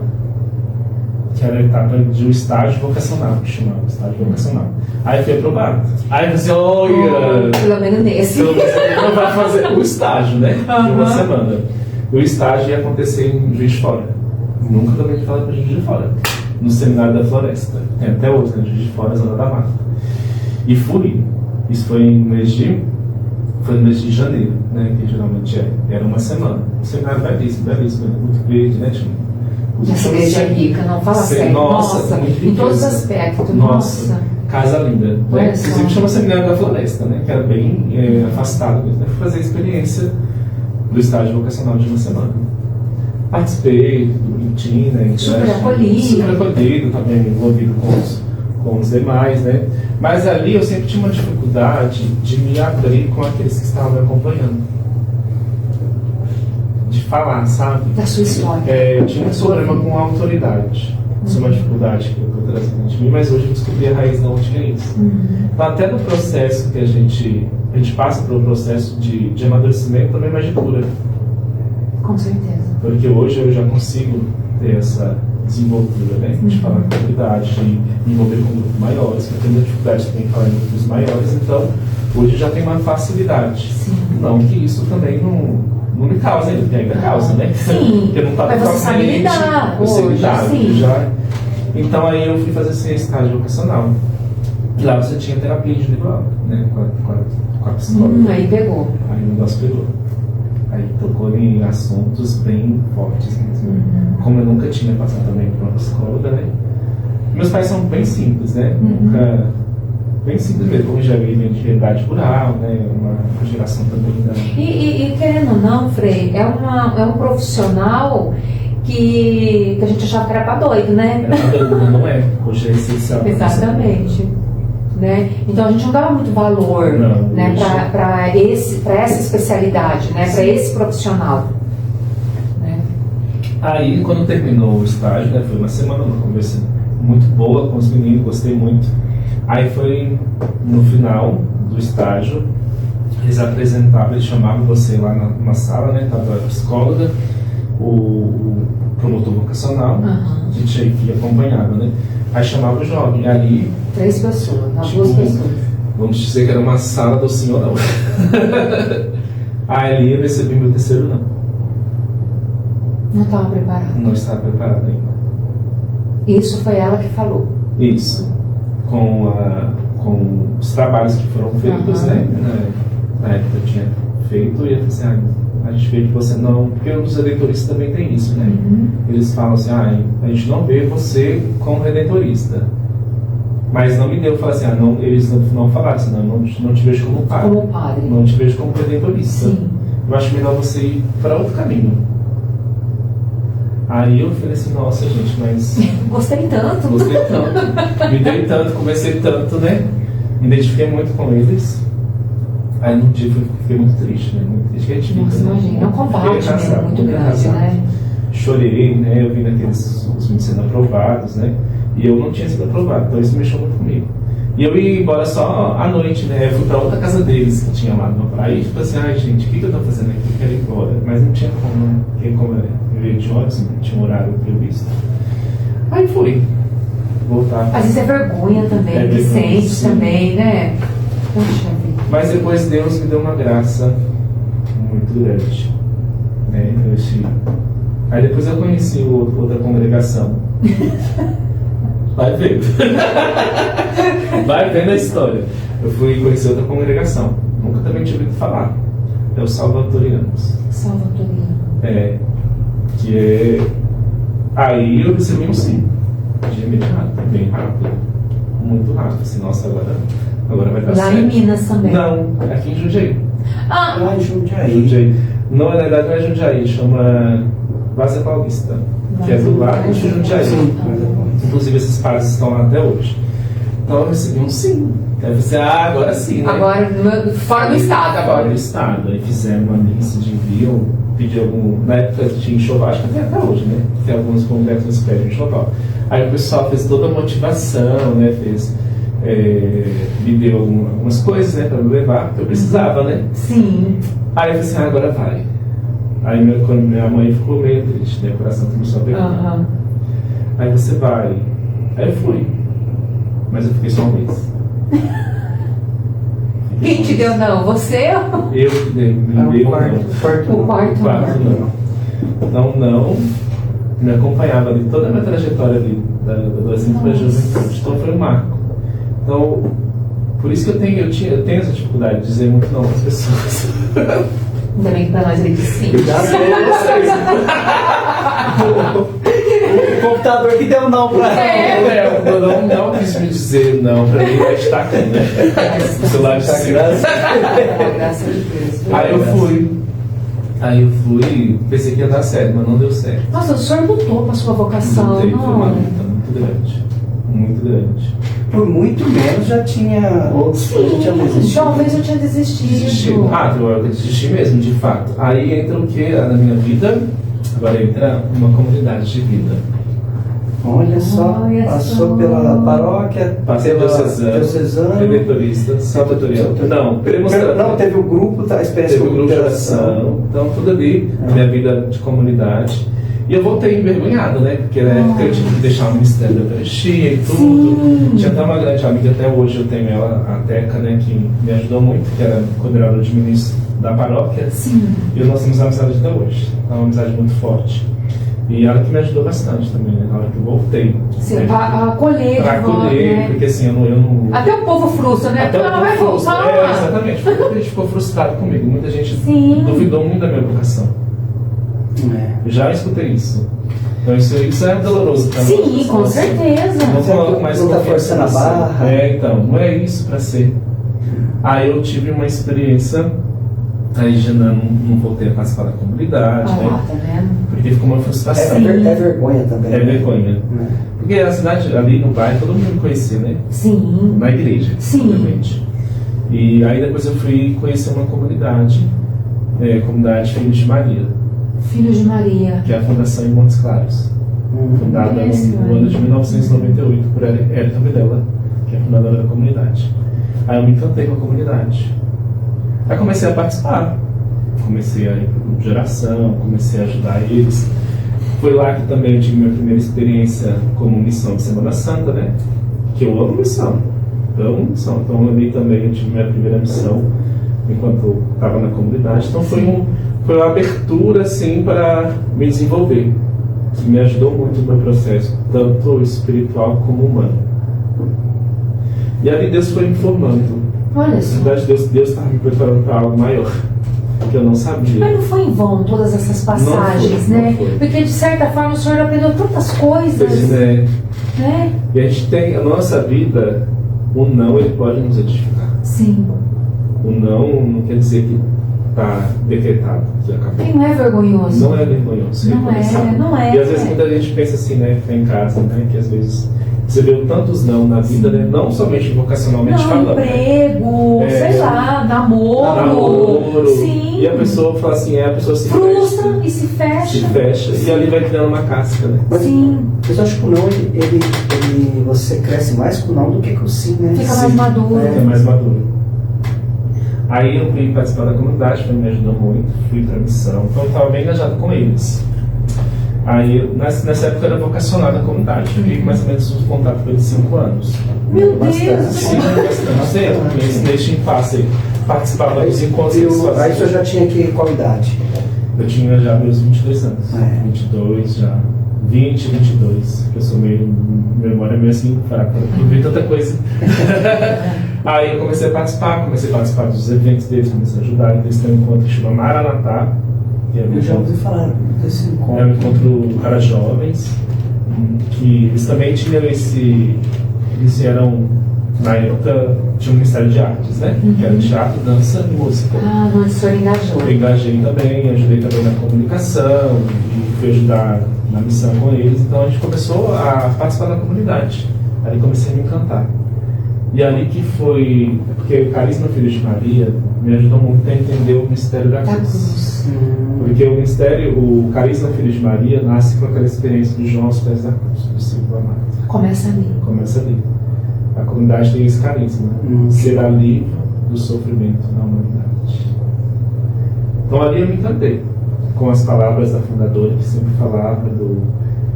que era a etapa de um estágio vocacional, que chamava estágio vocacional. Aí foi aprovado. Aí eu disse, olha, pelo menos nesse. você não vai fazer o estágio, né? De uma semana. O estágio ia acontecer em Juiz de Fora. Nunca também de falar para Juiz de Fora. No Seminário da Floresta. Tem até hoje, né? Juiz de Fora, Zona da Mata. E fui. Isso foi no mês de janeiro, né? Que geralmente era uma semana. Um seminário belíssimo, muito verde, né? Essa igreja é rica, não fala sério. Nossa, em todos os aspectos. Nossa. Casa linda. Né? Inclusive chama Seminário da Floresta, né? Que era bem afastado mesmo. Né? Fui fazer a experiência do estágio vocacional de uma semana. Participei, bonitinho, né? Super acolhido também, envolvido com os demais, né? Mas ali eu sempre tinha uma dificuldade de me abrir com aqueles que estavam me acompanhando. De falar, sabe? Da sua história. Eu tinha um problema com a autoridade. Isso é uma dificuldade que eu estou trazendo de mim, mas hoje eu descobri a raiz da onde é isso. Então, até no processo que a gente passa pelo processo de amadurecimento, também é mais de cura. Com certeza. Porque hoje eu já consigo ter essa desenvoltura, né? De falar com autoridade, de me envolver com grupos maiores, que eu tenho dificuldade também em falar em grupos maiores, então hoje já tem uma facilidade. Sim. Não que isso também não me causa, ainda causa, né? Sim. Porque não tá mas você sabe lidar hoje, já. Então aí eu fui fazer esse estágio vocacional. E lá você tinha terapia individual, né? Com a psicóloga. Aí pegou. Aí o negócio pegou. Aí tocou em assuntos bem fortes mesmo. Como eu nunca tinha passado também por uma psicóloga, né? Meus pais são bem simples, né? Nunca... Bem simples mesmo, como já vi de realidade rural, né? Uma geração também da... E querendo ou não, Frei, é um profissional que a gente achava que era pra doido, né? Era pra doido, não é. Hoje é essencial. Exatamente. Né? Então a gente não dava muito valor, né, para essa especialidade, né, para esse profissional. Né? Aí quando terminou o estágio, né, foi uma semana, uma conversa muito boa com os meninos, gostei muito. Aí foi no final do estágio, eles apresentavam, eles chamavam você lá numa sala, né, tava a psicóloga, o promotor vocacional, a gente aí que acompanhava, né? Aí chamava o jovem, ali... 3 pessoas, não, tipo, 2 pessoas. Vamos dizer que era uma sala do senhor, não. Aí ali eu recebi meu terceiro não. Não estava preparado. Não estava preparado ainda. Isso foi ela que falou. Isso. Com os trabalhos que foram feitos, né? Na época eu tinha feito, e eu falei assim, a gente vê que você não... Porque os redentoristas também tem isso, né? Eles falam assim, a gente não vê você como redentorista. Mas não me deu, falei assim, não, eles não falaram assim, não te vejo como padre. Como padre. Não te vejo como redentorista. Sim. Eu acho melhor você ir para outro caminho. Aí eu falei assim, nossa gente, mas... Gostei tanto. Me dei tanto, conversei tanto, né? Me identifiquei muito com eles. Aí num dia eu fiquei muito triste, né? Muito triste. A gente imagina, é um combate mesmo muito grande, né? Chorei, né? Eu vi os meninos sendo aprovados, né? E eu não tinha sido aprovado, então isso mexeu muito comigo. E eu ia embora só à noite, né? Eu fui pra outra casa deles que tinha lá no praia e tipo assim, gente, o que eu tô fazendo aqui? Eu quero ir embora. Mas não tinha como, né? Porque como eu ia de ônibus, não tinha um horário previsto. Aí fui. Voltar. Às vezes é vergonha também, que sente também, né? Poxa vida. Mas depois Deus me deu uma graça muito grande. Né? Aí depois eu conheci outra congregação. Vai vendo. Vai vendo a história. Eu fui conhecer outra congregação. Nunca também tive ouvido falar. É o Salvatorianos. Salvatoriano. Que é... Aí eu recebi um sim. De imediato, bem rápido. muito rápido, assim, nossa, agora vai dar Lá certo. em Minas também. Não, aqui em Jundiaí. Lá em Jundiaí. Não, na verdade não é Jundiaí, chama Várzea Paulista, que é do lado de Jundiaí. Inclusive esses pais estão lá até hoje. Então eu recebi um sim. Aí você, agora sim, né? Agora, fora do estado agora. Fora do estado. Aí fizeram uma lista de envio, pediu algum. Na época tinha enxoval, acho que tem até hoje, né? Tem alguns congressos que pedem enxoval. Aí o pessoal fez toda a motivação, né? Me deu algumas coisas, né? Pra me levar, porque eu precisava, né? Sim. Aí eu falei assim, agora vai. Aí quando minha mãe ficou meio triste, né? O coração começou a pegar. Aí você vai. Aí eu fui. Mas eu fiquei só um mês. Quem te deu não? Você ou? Eu que dei, me dei O quarto não. Então não. Me acompanhava ali toda a minha trajetória ali, da adolescência para a juventude. Então foi um marco. Então, por isso que eu tenho essa dificuldade de dizer muito não às pessoas. Ainda bem que pra nós ele disse sim. Eu já sei vocês. O computador que deu não pra ela. Não quis me dizer não pra mim, vai estar aqui, né? O celular de Graças Graças a Deus. Aí eu fui, pensei que ia dar certo, mas não deu certo. Nossa, o senhor lutou pra sua vocação, Lutei, foi uma não? luta muito grande. Muito grande. Por muito menos já tinha outros que eu tinha desistido. Talvez eu tinha desistido. Eu desisti mesmo, de fato. Aí entra o que na minha vida? Agora entra uma comunidade de vida. Olha só, passou pela paróquia, Passei pela diocesano, redentorista, salvatoriano. Não, teve o grupo, a experiência teve o grupo de oração. oração. Então, tudo ali, minha vida de comunidade. E eu voltei envergonhado, né? Porque na época eu tive que deixar o Ministério da Eucaristia e tudo. Sim. Tinha até uma grande amiga, até hoje eu tenho ela, a Teca, né? Que me ajudou muito, que era coordenadora de ministro da paróquia. Sim. E nós temos amizade até hoje. É uma amizade muito forte. E ela que me ajudou bastante também, né? Na hora que eu voltei. Sim, né? pra acolher Pra de volta, acolher, né? porque assim, eu não... Até o povo frustra, né? Até Porque ela vai voltar. Exatamente. Muita gente ficou frustrada comigo. Muita gente Sim. duvidou muito da minha vocação. Eu já escutei isso. Então isso é doloroso pra mim. Sim, com certeza. Não coloco mais Não tá confiança forçando a pra barra. ser. Então, não é isso pra ser. Aí eu tive uma experiência, aí já não voltei a participar da comunidade, né? Tá vendo? Porque ficou uma frustração. É vergonha também. É vergonha. Porque a cidade, ali no bairro, todo mundo me conhecia, né? Sim. Na igreja, Sim. obviamente. E aí depois eu fui conhecer uma comunidade, comunidade Filhos de Maria, Filhos de Maria. que é a fundação em Montes Claros, fundada no ano de 1998 por Érica Videla, que é a fundadora da comunidade. Aí eu me encantei com a comunidade. Aí comecei a participar, comecei a ir para o grupo de oração, comecei a ajudar eles. Foi lá que também eu tive minha primeira experiência como missão de Semana Santa, né? Que eu amo missão. Então ali também eu tive minha primeira missão enquanto estava na comunidade. Então foi uma abertura assim para me desenvolver, que me ajudou muito no meu processo, tanto espiritual como humano. E ali Deus foi me formando. Olha só. Na verdade, Deus estava me preparando para algo maior, que eu não sabia. Mas não foi em vão todas essas passagens, Não né? foi. Porque de certa forma o senhor aprendeu tantas coisas, Né? né? E a gente tem, a nossa vida, o não, ele pode nos edificar. Sim. O não quer dizer que está decretado, que acabou. E não é vergonhoso. Não é vergonhoso. Não é. E às vezes muita gente pensa assim, né, que tá em casa, né, que às vezes você vê tantos não na vida, né, não somente vocacionalmente falando. Emprego, sei lá, namoro. Sim. E a pessoa fala assim, a pessoa se frustra e se fecha. E ali vai criando uma casca, né? Sim. Mas eu acho que o não, você cresce mais com o não do que com o sim, né? Fica mais maduro. É mais maduro. Aí eu fui participar da comunidade, que me ajudou muito, fui para a missão, então eu estava bem engajado com eles. Aí, nessa época, eu era vocacionado na comunidade, fiquei mais ou menos em contato com eles 5 anos. Meu Deus! Sim, bastante tempo, neste impasse, participava dos encontros que eles faziam. Aí você já tinha qual idade? Eu tinha já meus 22 anos, 22 já, 20, 22, que eu sou meio, memória meio assim, fraca, eu vi tanta coisa. Aí eu comecei a participar dos eventos deles, comecei a ajudar. Eles têm um encontro que chama Maranatá. Eu já ouvi falar desse encontro. É um encontro para jovens, que eles também tinham eles eram, na época, tinha um Ministério de Artes, né? Que era teatro, dança e música. Ah, onde o senhor engajou. Eu engajei também, ajudei também na comunicação, e fui ajudar na missão com eles. Então a gente começou a participar da comunidade. Ali comecei a me encantar. E ali que foi, porque o Carisma Filho de Maria me ajudou muito a entender o mistério da cruz. Porque o Carisma Filho de Maria nasce com aquela experiência de João aos pés da cruz, do discípulo amado. Começa ali. Começa ali. A comunidade tem esse carisma, será livre do sofrimento na humanidade. Então ali eu me encantei com as palavras da fundadora, que sempre falava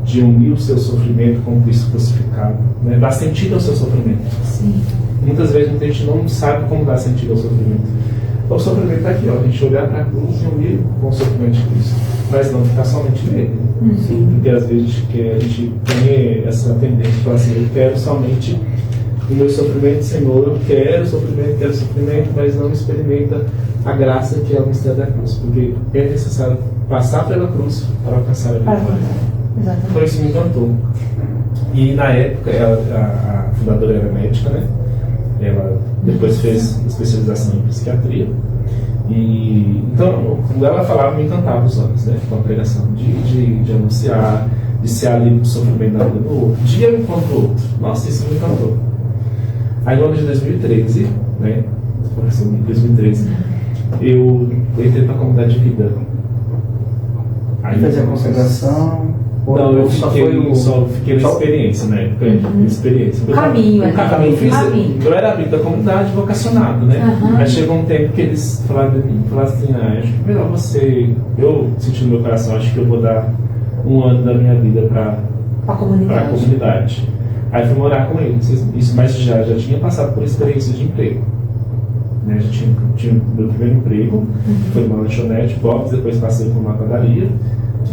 de unir o seu sofrimento com o Cristo crucificado, né? Dar sentido ao seu sofrimento. Sim. Muitas vezes a gente não sabe como dar sentido ao sofrimento. Então, o sofrimento está aqui, ó, a gente olhar para a cruz e unir com o sofrimento de Cristo, mas não ficar somente nele. Porque às vezes a gente tem essa tendência de falar assim: eu quero somente o meu sofrimento, Senhor, eu quero sofrimento, mas não experimenta a graça que é o mistério da cruz, porque é necessário passar pela cruz para alcançar a vitória. Exatamente. Então isso me encantou. E na época, a fundadora era médica, né? Ela depois fez especialização em psiquiatria. E então, quando ela falava, me encantava os olhos, né? Com a pregação de anunciar, de ser alívio do sofrimento da vida do outro, dia enquanto o outro. Nossa, isso me encantou. Aí no ano de 2013, né? Em 2013, eu entrei para a comunidade de vida. Aí fez a consagração. Não, eu só fiquei na experiência, na época, experiência. Caminho. Eu era amigo da comunidade, vocacionado, né? Aí chegou um tempo que eles falaram assim: acho que melhor você, eu senti no meu coração, acho que eu vou dar um ano da minha vida para a comunidade. Aí fui morar com eles, isso, mas já tinha passado por experiência de emprego. Né? Já tinha meu primeiro emprego, foi uma lanchonete, box, depois passei por uma padaria,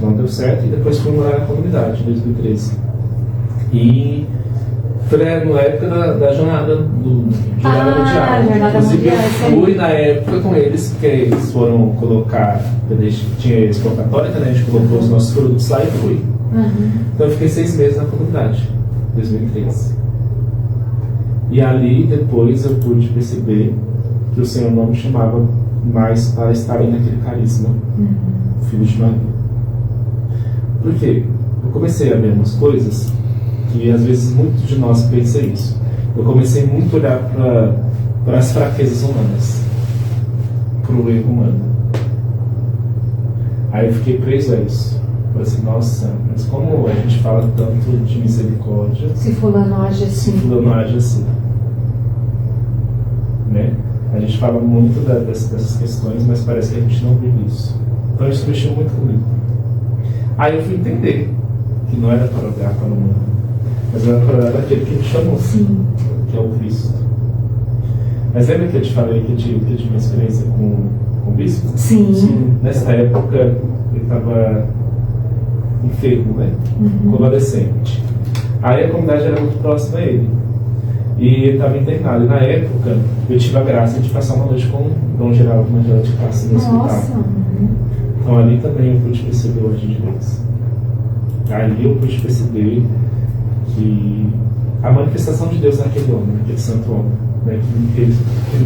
não deu certo, e depois fui morar na comunidade, em 2013. E foi na época da jornada mundial. Inclusive eu fui na época com eles, porque eles foram colocar, tinha a Expo Católica, né? A gente colocou os nossos produtos lá e fui. Então eu fiquei 6 meses na comunidade, em 2013. E ali depois eu pude perceber que o Senhor não me chamava mais para estar aí naquele carisma, Filho de Maria. Por quê? Eu comecei a ver umas coisas que às vezes muitos de nós pensam isso. Eu comecei muito a olhar para as fraquezas humanas, para o erro humano. Aí eu fiquei preso a isso. Falei assim: nossa, mas como a gente fala tanto de misericórdia, se fulano age assim, né? A gente fala muito dessas questões, mas parece que a gente não vive isso. Então isso mexeu muito comigo. Aí eu fui entender que não era para olhar para o mundo, mas era para olhar aquele que me chamou, que é o Cristo. Mas lembra que eu te falei que eu tive uma experiência com o bispo? Sim. Nessa época ele estava enfermo, né? Convalescente. Aí a comunidade era muito próxima a ele. E ele estava internado. E na época eu tive a graça de passar uma noite com o Dom Geraldo Mandela de Castro no hospital. Então ali também eu pude perceber o agir de Deus. Ali eu pude perceber que a manifestação de Deus naquele homem, naquele santo homem, né, que ele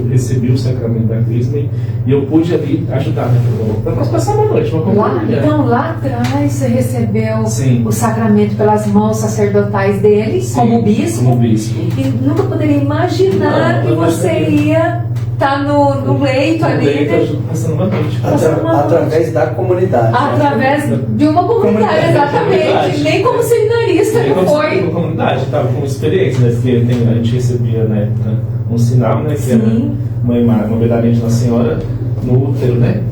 recebeu o sacramento da Crisma, e eu pude ali ajudar naquele homem. Para nós passar uma noite, uma companhia. Então lá atrás você recebeu o sacramento pelas mãos sacerdotais dele, como bispo. E nunca poderia imaginar que você ia estar no leito ali, né? Passando uma noite. Através da comunidade. Através de uma comunidade, exatamente. Nem como seminarista não foi. Como comunidade, estava com experiência, né? A gente recebia na época um sinal, né? Que era uma medalhinha de Nossa Senhora no útero, né?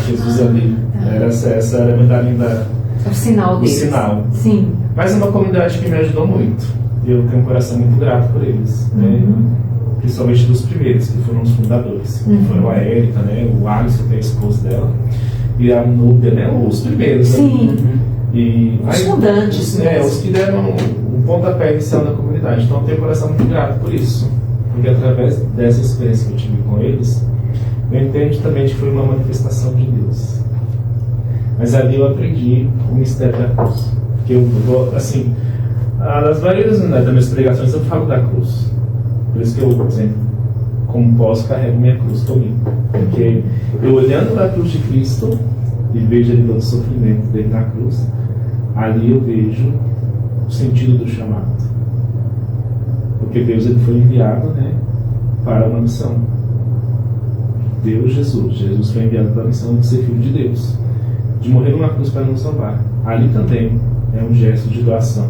Jesus ali. Essa era a medalhinha o sinal deles. O sinal. Sim. Mas é uma comunidade que me ajudou muito. Eu tenho um coração muito grato por eles, né? Principalmente dos primeiros, que foram os fundadores. Foram a Érica, né? O Alisson, que é a esposa dela, e a Núbia, né? Os primeiros. Sim. Né? E os fundantes. Os que deram um pontapé inicial na comunidade. Então eu tenho um coração muito grato por isso. Porque através dessa experiência que eu tive com eles, eu entendo também que foi uma manifestação de Deus. Mas ali eu aprendi o mistério da cruz. Porque assim, Nas várias das minhas pregações eu falo da cruz. Por isso que eu sempre, como posso, carrego minha cruz comigo. Porque eu olhando para a cruz de Cristo e vejo ali todo o sofrimento dele na cruz, ali eu vejo o sentido do chamado. Porque Deus ele foi enviado, né, para uma missão. Jesus foi enviado para a missão de ser filho de Deus, de morrer numa cruz para nos salvar. Ali também é um gesto de doação.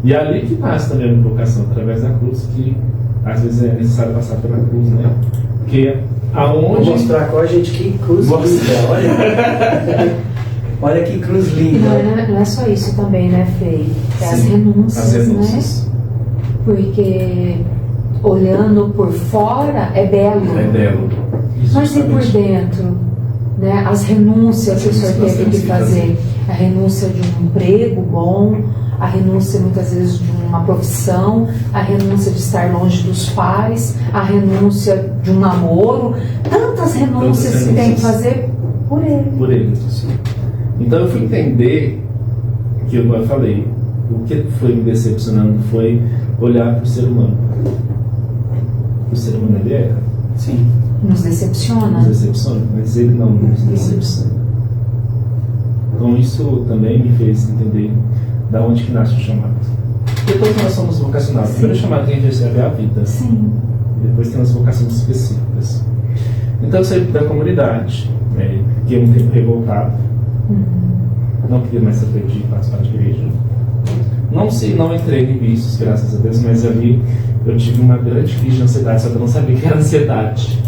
E ali que nasce também a invocação, através da cruz, que às vezes é necessário passar pela cruz, né? Porque aonde... Vou mostrar com a gente que cruz linda, olha. Olha que cruz linda. Não é só isso também, né, Frei? É as renúncias, né? Porque olhando por fora é belo. É belo. Mas e por dentro? Né? As renúncias que o senhor teve que fazer. A renúncia de um emprego bom, a renúncia muitas vezes de uma profissão, a renúncia de estar longe dos pais, a renúncia de um namoro. Tantas renúncias que tem que fazer por ele. Por ele. Então eu fui entender que eu falei, o que foi me decepcionando foi olhar para o ser humano. O ser humano ele erra. Sim. Nos decepciona. Nos decepciona, mas ele não nos decepciona. Então isso também me fez entender da onde que nasce o chamado. Porque todos nós somos vocacionados. O primeiro chamado que a gente recebe é a vida. Sim. E depois tem as vocações específicas. Então eu saí da comunidade, né? Fiquei um tempo revoltado. Não queria mais saber de participar de igreja. Não entrei em vícios, graças a Deus, mas ali eu tive uma grande crise de ansiedade, só que eu não sabia que era ansiedade.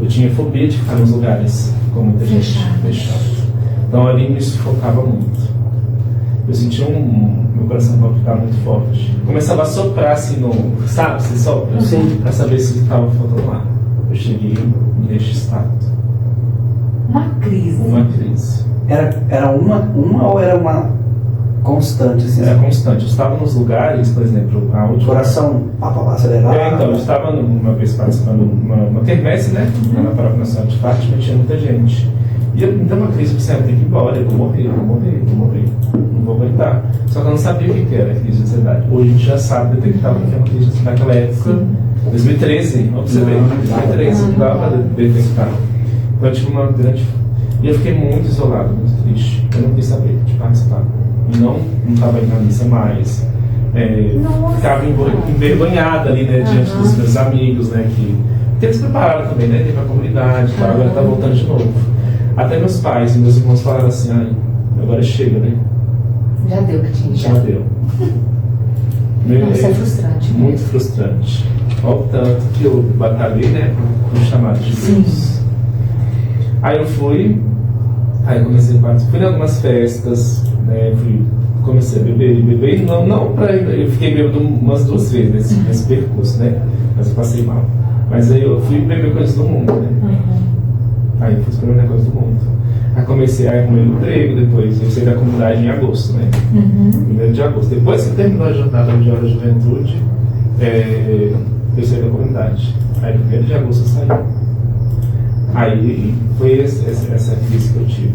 Eu tinha fobia de ficar nos lugares com muita gente fechada. Então ali me sufocava muito. Eu sentia meu coração palpitar muito forte. Começava a soprar assim sabe, se sopra? Sim. Para saber se estava faltando ar. Eu cheguei neste estado. Uma crise. Era uma ou era uma constante? Assim, era constante. Eu estava nos lugares, por exemplo, a última... Coração acelerado. Então, eu estava uma vez participando de uma quermesse, né? Na Paróquia Nacional de Fátima, tinha muita gente. E eu me deu uma crise, eu pensei, eu tenho que ir embora, eu vou morrer, não vou aguentar. Só que eu não sabia o que era a crise de ansiedade. Hoje a gente já sabe detectar o que é uma crise de ansiedade naquela época, 2013, vamos ver, 2013, não dava para detectar. Então eu tive uma grande... E eu fiquei muito isolado, muito triste. Eu não quis saber de participar. E não estava indo na missa mais. Ficava envergonhada ali, né, diante dos meus amigos, né, que eles prepararam também, né, para a comunidade, tá, agora está voltando de novo. Até meus pais e meus irmãos falaram assim, agora chega, né? Já deu que tinha. Já deu. Isso é frustrante. Muito frustrante. Olha o tanto que eu batalhei, né, com o chamado de Deus. Sim. Aí eu fui, comecei a participar, fui em algumas festas, né, comecei a beber, eu fiquei bebendo umas 2 vezes nesse percurso, né, mas eu passei mal. Mas aí eu fui beber coisas do mundo, né. Aí fui experimentar coisas do mundo. Aí comecei a arrumar um emprego, depois eu saí da comunidade em agosto, né? 1º de agosto. Depois que terminou a jornada de hora da juventude, eu saí da comunidade. Aí 1º de agosto eu saí. Aí foi essa crise que eu tive.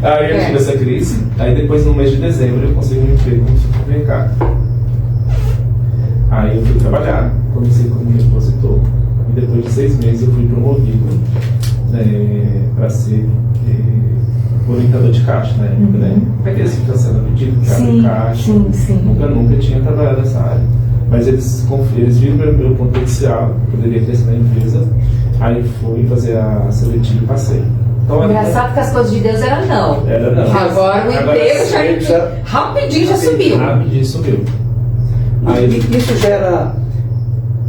Aí eu tive essa crise. Aí depois no mês de dezembro eu consegui um emprego como supermercado. Aí eu fui trabalhar, comecei como repositor. E depois de 6 meses eu fui promovido para ser orientador de caixa na época, né? Aqueles que cancelam pedido, que abre caixa. Sim. Nunca tinha trabalhado nessa área. Mas eles viram meu potencial, poderia crescer na empresa. Aí fui fazer a seletiva e passei. Então, engraçado que as coisas de Deus eram não. Era não. Agora o emprego já rapidinho subiu. Rapidinho subiu. Aí, isso já era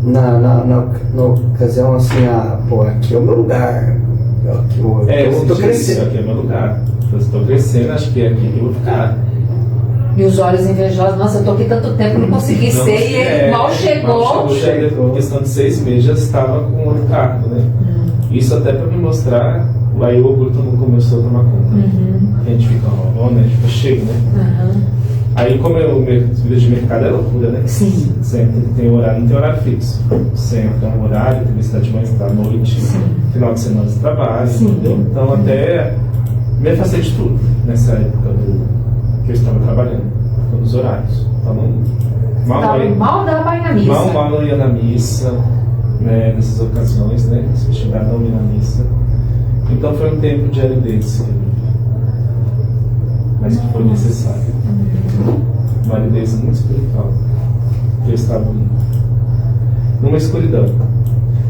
na ocasião assim, aqui é o meu lugar. Eu tô crescendo. Aqui é o meu lugar. Eu estou crescendo, acho que é aqui que eu vou ficar. E os olhos invejosos, nossa, eu tô aqui tanto tempo, não consegui ser, e ele mal chegou. Em questão de 6 meses já estava com outro cargo, né? Isso até para me mostrar, aí o orgulho todo mundo começou a tomar conta. A gente fica, né? Fica cheio, né? Aí, como vida de mercado é loucura, né? Sim. Sempre tem horário, não tem horário fixo. Sempre é um horário, tem necessidade de manhã, à noite, final de semana de trabalho, entendeu? Então, até me afastei de tudo nessa época que eu estava trabalhando, todos os horários. Então, mal dava pra ir na missa. Mal não ia na missa, né, nessas ocasiões, né? Se estiver não ia na missa. Então, foi um tempo de aridez, mas que foi necessário. Uma aridez muito espiritual. Eu estava numa escuridão.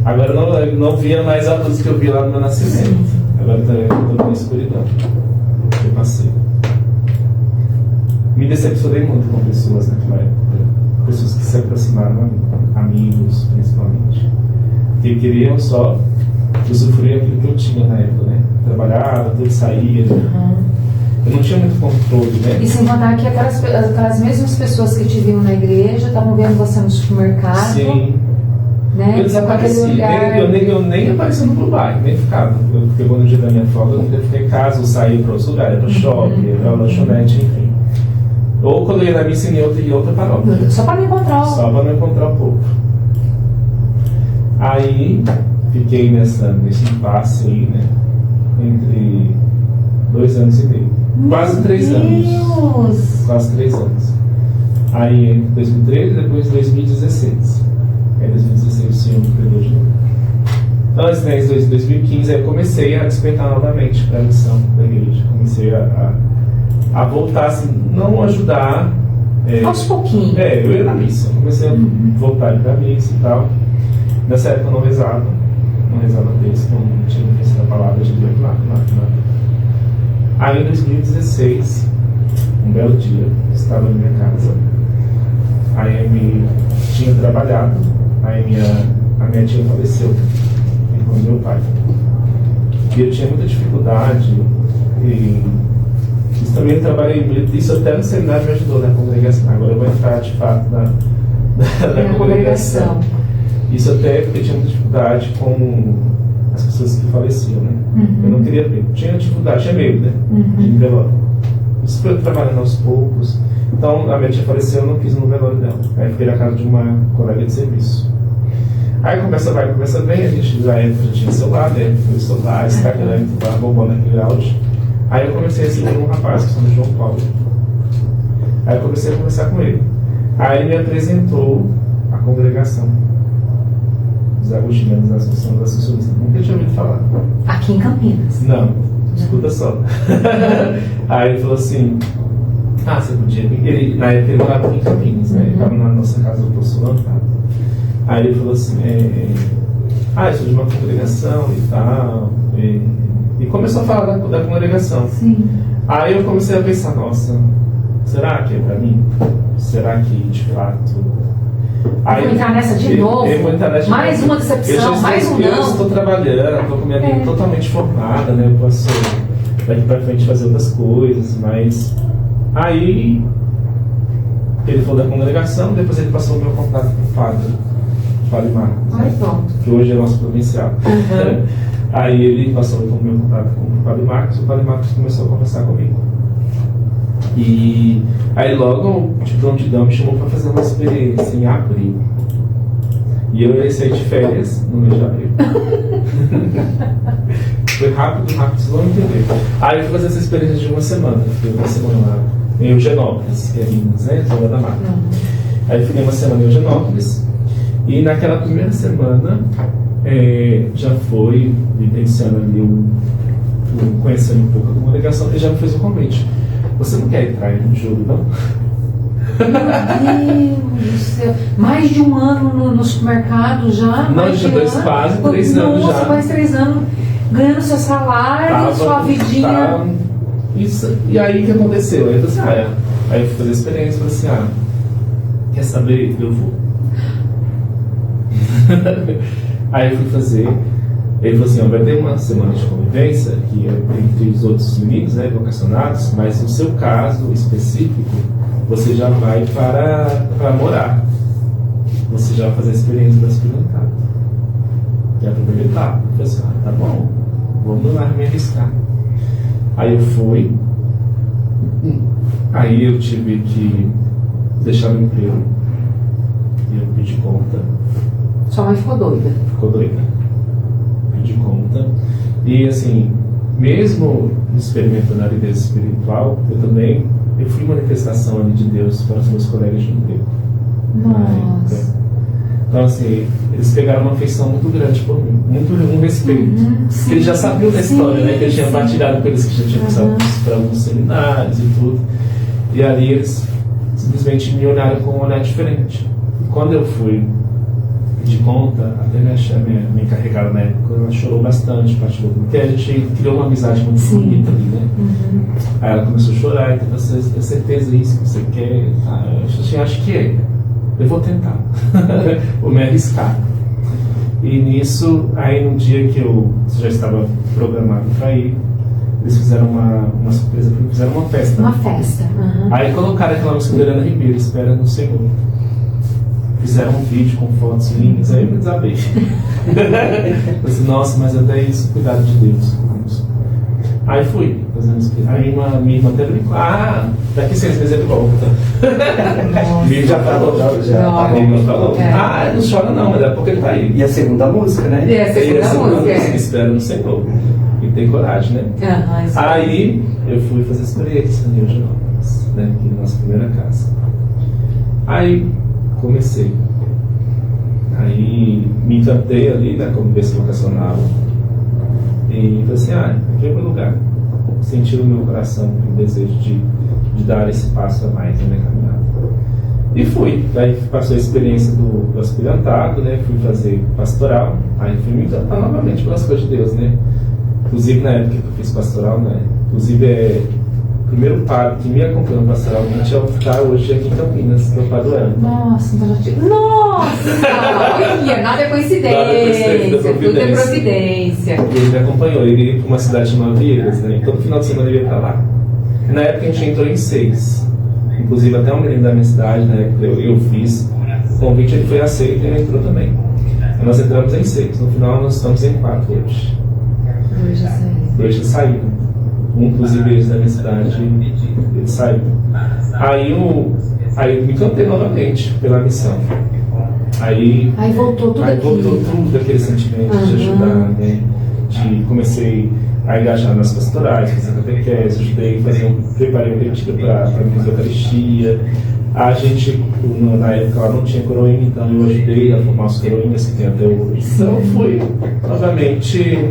Agora eu não via mais a luz que eu vi lá no meu nascimento. Agora também eu estou numa escuridão. Eu passei. Me decepcionei muito com pessoas naquela época. Pessoas que se aproximaram a mim, amigos principalmente, que queriam só usufruir aquilo que eu tinha na época, né? Trabalhava, tudo saía. Eu não tinha muito controle, né? E sem contar que aquelas mesmas pessoas que te viam na igreja estavam vendo você no supermercado. Sim. Né? Eu desapareci. Eu nem aparecia no bairro, nem ficava. Porque quando no dia da minha folga eu não devia ficar em casa, ou sair para outros lugares, para o shopping, para a lanchonete, enfim. Ou quando eu ia na missa em outra paróquia. Só para não encontrar Só para não encontrar o povo. Aí fiquei nesse impasse aí, né? Entre 2 anos e meio. Quase 3 anos. Quase 3 anos. Aí em 2013 e depois 2016. Em 2016 o Senhor me perdoou de novo. Então, esse mês de 2015, aí eu comecei a despertar novamente para a missão da igreja. Comecei a voltar, assim, não ajudar. Aos pouquinhos. Eu ia na missa. Comecei a voltar para a missa e tal. Nessa época eu não rezava texto, não tinha conhecido a palavra de Deus, nada. Aí em 2016, um belo dia, estava na minha casa. Aí a Amy tinha trabalhado, aí a minha tia faleceu, irmã do meu pai. E eu tinha muita dificuldade, e isso também eu trabalhei, isso até no seminário me ajudou na congregação. Agora eu vou entrar de fato na congregação. Isso até porque eu tinha muita dificuldade com as pessoas que faleciam, né? Eu não queria ver, tinha dificuldade, tinha medo, né? De velório. Isso foi trabalhando aos poucos. Então, a minha tia faleceu, eu não quis ir no velório dela. Aí fiquei na casa de uma colega de serviço. Aí começa bem, a gente já tinha celular, né? Foi celular, Instagram, tava bombando aquele áudio. Aí eu comecei a seguir um rapaz, que se chama João Paulo. Aí eu comecei a conversar com ele. Aí ele me apresentou a congregação dos Agostinianos da Assunção das Assunções. Nunca tinha ouvido falar. Aqui em Campinas? Não, escuta só. Aí ele falou assim: você podia vir. Na época ele morava em Campinas, né? Ele estava na nossa casa do Postulano. Aí ele falou assim: eu sou de uma congregação e tal. E começou a falar da congregação. Sim. Aí eu comecei a pensar: nossa, será que é para mim? Será que de fato. Aí, vou entrar nessa de novo. Mais uma decepção, mais um não. Eu estou trabalhando, estou com minha vida totalmente formada, né? Eu posso daqui para frente fazer outras coisas, mas aí ele falou da congregação, depois ele passou o meu contato com o padre Marcos, que hoje é nosso provincial. Aí ele passou o meu contato com o padre Marcos começou a conversar comigo. E aí logo, de prontidão, me chamou para fazer uma experiência em abril. E eu saí de férias no mês de abril. Foi rápido, vocês vão entender. Aí eu fui fazer essa experiência de uma semana. Fiquei uma semana lá em Eugenópolis, que é Minas, né? Zona da Mata. Aí fiquei uma semana em Eugenópolis. E naquela primeira semana, já foi vivenciando ali, conhecendo um pouco da congregação, e já me fez um convite. Você não quer entrar em jogo, não? Meu Deus do céu. Mais de um ano no supermercado já? Não, já quase 3 anos já. Nossa, quase 3 anos ganhando seu salário, sua vidinha. Isso. E aí o que aconteceu? Aí eu falei assim, aí eu fui fazer a experiência e falei assim, quer saber? Eu vou. Aí eu fui fazer. Ele falou assim, vai ter uma semana de convivência, que é entre os outros meninos, né, vocacionados, mas no seu caso específico, você já vai para morar. Você já vai fazer a experiência da experimentada. E a primeira etapa. Eu falei assim, tá bom, vamos lá me arriscar. Aí eu fui, Aí eu tive que deixar meu emprego e eu pedi conta. Sua mãe ficou doida? Ficou doida. Pedi conta. E assim, mesmo experimentando a liderança espiritual, eu fui manifestação ali de Deus para os meus colegas de emprego. Nossa. Então assim, eles pegaram uma afeição muito grande por mim, um respeito. Porque eles já sabiam da história, né? Que eu tinha partilhado com eles, que já tinha passado para alguns seminários e tudo. E ali eles simplesmente me olharam com um olhar diferente. E quando eu fui de conta, até minha encarregada na época, ela chorou bastante, porque a gente criou uma amizade muito bonita ali, né? Aí ela começou a chorar, então você tem certeza disso que você quer? Eu assim, acho que é. Eu vou tentar, vou me arriscar. E nisso, aí no dia que eu já estava programado para ir, eles fizeram uma surpresa, fizeram uma festa. Uma festa. Aí colocaram aquela música da Helena Ribeiro, Espera no Senhor. Fizeram um vídeo com fotos lindas, aí eu me desabei. Eu disse, nossa, mas até isso, cuidado de Deus. Aí fui, fazendo isso. Aí minha irmã até brincou, daqui 6 meses ele volta. Ele já falou, não chora não, mas é porque ele tá aí. E a segunda música, né? E a segunda música. Espera no Senhor. E tem coragem, né? Aí eu fui fazer a experiência em Eugenópolis, né? Aqui na nossa primeira casa. Aí comecei. Aí me encantei ali na convivência vocacional. E falei assim, aqui é o meu lugar. Senti no meu coração o desejo de dar esse passo a mais na minha caminhada. E fui. Aí passou a experiência do aspirantado, né? Fui fazer pastoral. Aí fui me encantar novamente pelas coisas de Deus, né? Inclusive na época que eu fiz pastoral, né? Inclusive o primeiro padre que me acompanhou pastoralmente é o que está hoje aqui em Campinas, que é o Padre Elton. Nossa, nada é coincidência, tudo é providência. E ele me acompanhou, ele ia para uma cidade chamada Vieiras, né? E todo final de semana ele ia para lá. E na época a gente entrou em 6. Inclusive até um menino da minha cidade, né? Eu fiz o convite, ele foi aceito e ele entrou também. E nós entramos em 6, no final nós estamos em 4 hoje. 2 já saíram. Inclusive eles da minha cidade, eles saíram. Aí eu me encantei novamente pela missão. Aí voltou tudo aquele sentimento de ajudar, né? Comecei a engajar nas pastorais, fazer catequese, preparei um retiro para a Eucaristia. A gente, na época, ela não tinha coroinha, então eu ajudei a formar as coroinhas que tem até hoje. Então fui novamente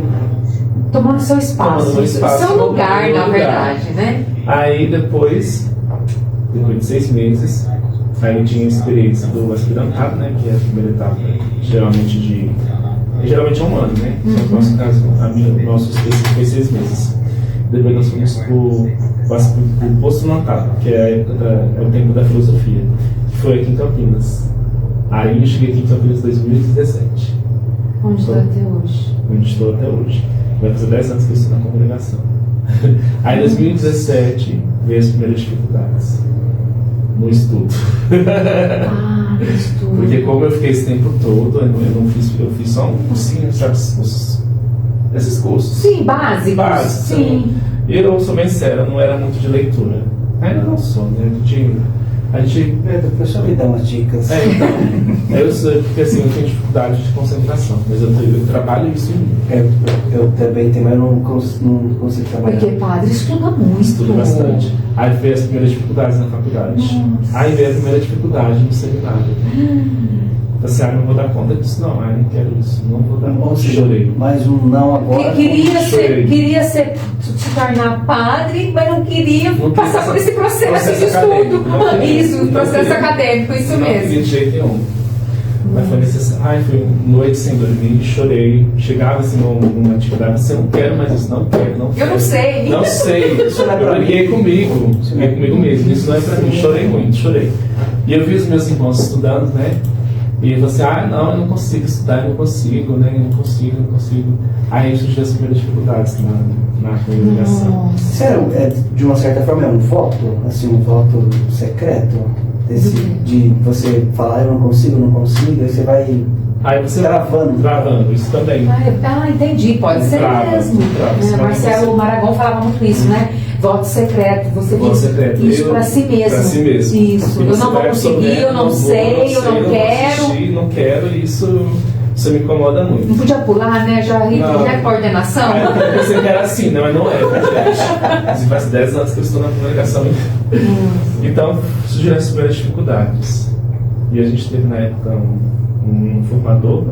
tomando seu espaço, seu lugar, na verdade, né? Aí depois de 6 meses, aí tinha a experiência do aspirantado, né? Que é a primeira etapa, geralmente é 1 ano, né? No nosso caso, o nosso experiência foi 6 meses. Depois nós fomos para o postulantado, que é o tempo da filosofia, que foi aqui em Campinas. Aí eu cheguei aqui em Campinas em 2017. Onde estou até hoje? Onde estou até hoje. Vai fazer 10 anos que eu estou na congregação. Aí em 2017 veio as primeiras dificuldades no estudo. No estudo. Porque como eu fiquei esse tempo todo, eu fiz só um cursinho, sabe? Esses cursos. Sim, básicos. Sim. E eu sou bem sério, não era muito de leitura. Ainda não sou, né? A gente... Professor, me dá umas dicas. Então. Porque assim, eu tenho dificuldade de concentração, mas eu trabalho isso em mim. Eu também tenho, mas eu não consigo trabalhar. Porque padre estuda muito. Estudo bastante. Aí veio as primeiras dificuldades na faculdade. Nossa. Aí veio a primeira dificuldade no seminário. Assim, não vou dar conta disso não, não quero isso, não vou dar conta. Chorei. Mais um não agora. Queria se tornar padre, mas não queria passar por esse processo de estudo. Isso, processo acadêmico, isso mesmo. Não queria de jeito nenhum. Mas foi necessário. Foi noite sem dormir, chorei. Chegava assim numa atividade, você não quer mais isso, não quero. Eu não sei. Não sei. Eu briguei comigo mesmo, isso não é pra mim. Chorei muito, chorei. E eu vi os meus irmãos estudando, né? E você, não, eu não consigo estudar, eu não consigo, né? Eu não consigo. Aí surgiu as primeiras dificuldades na congregação. Sério, de uma certa forma é um voto? Assim, um voto secreto? De você falar, eu não consigo, aí você vai... Aí você travando, isso também. Entendi, pode ser mesmo. Marcelo Maragão falava muito isso, né? Voto secreto, você Voto diz secreto. isso para si mesmo. Para si mesmo. Isso. E Eu você não vou vai conseguir, absorvendo, eu não sei, eu não quero. Não quero, e isso me incomoda muito. Não podia pular, né? Já é coordenação. Eu pensei que era assim, né? Mas não é, gente. Faz 10 anos que eu estou na comunicação. Então, surgiram as primeiras dificuldades. E a gente teve na época um formador.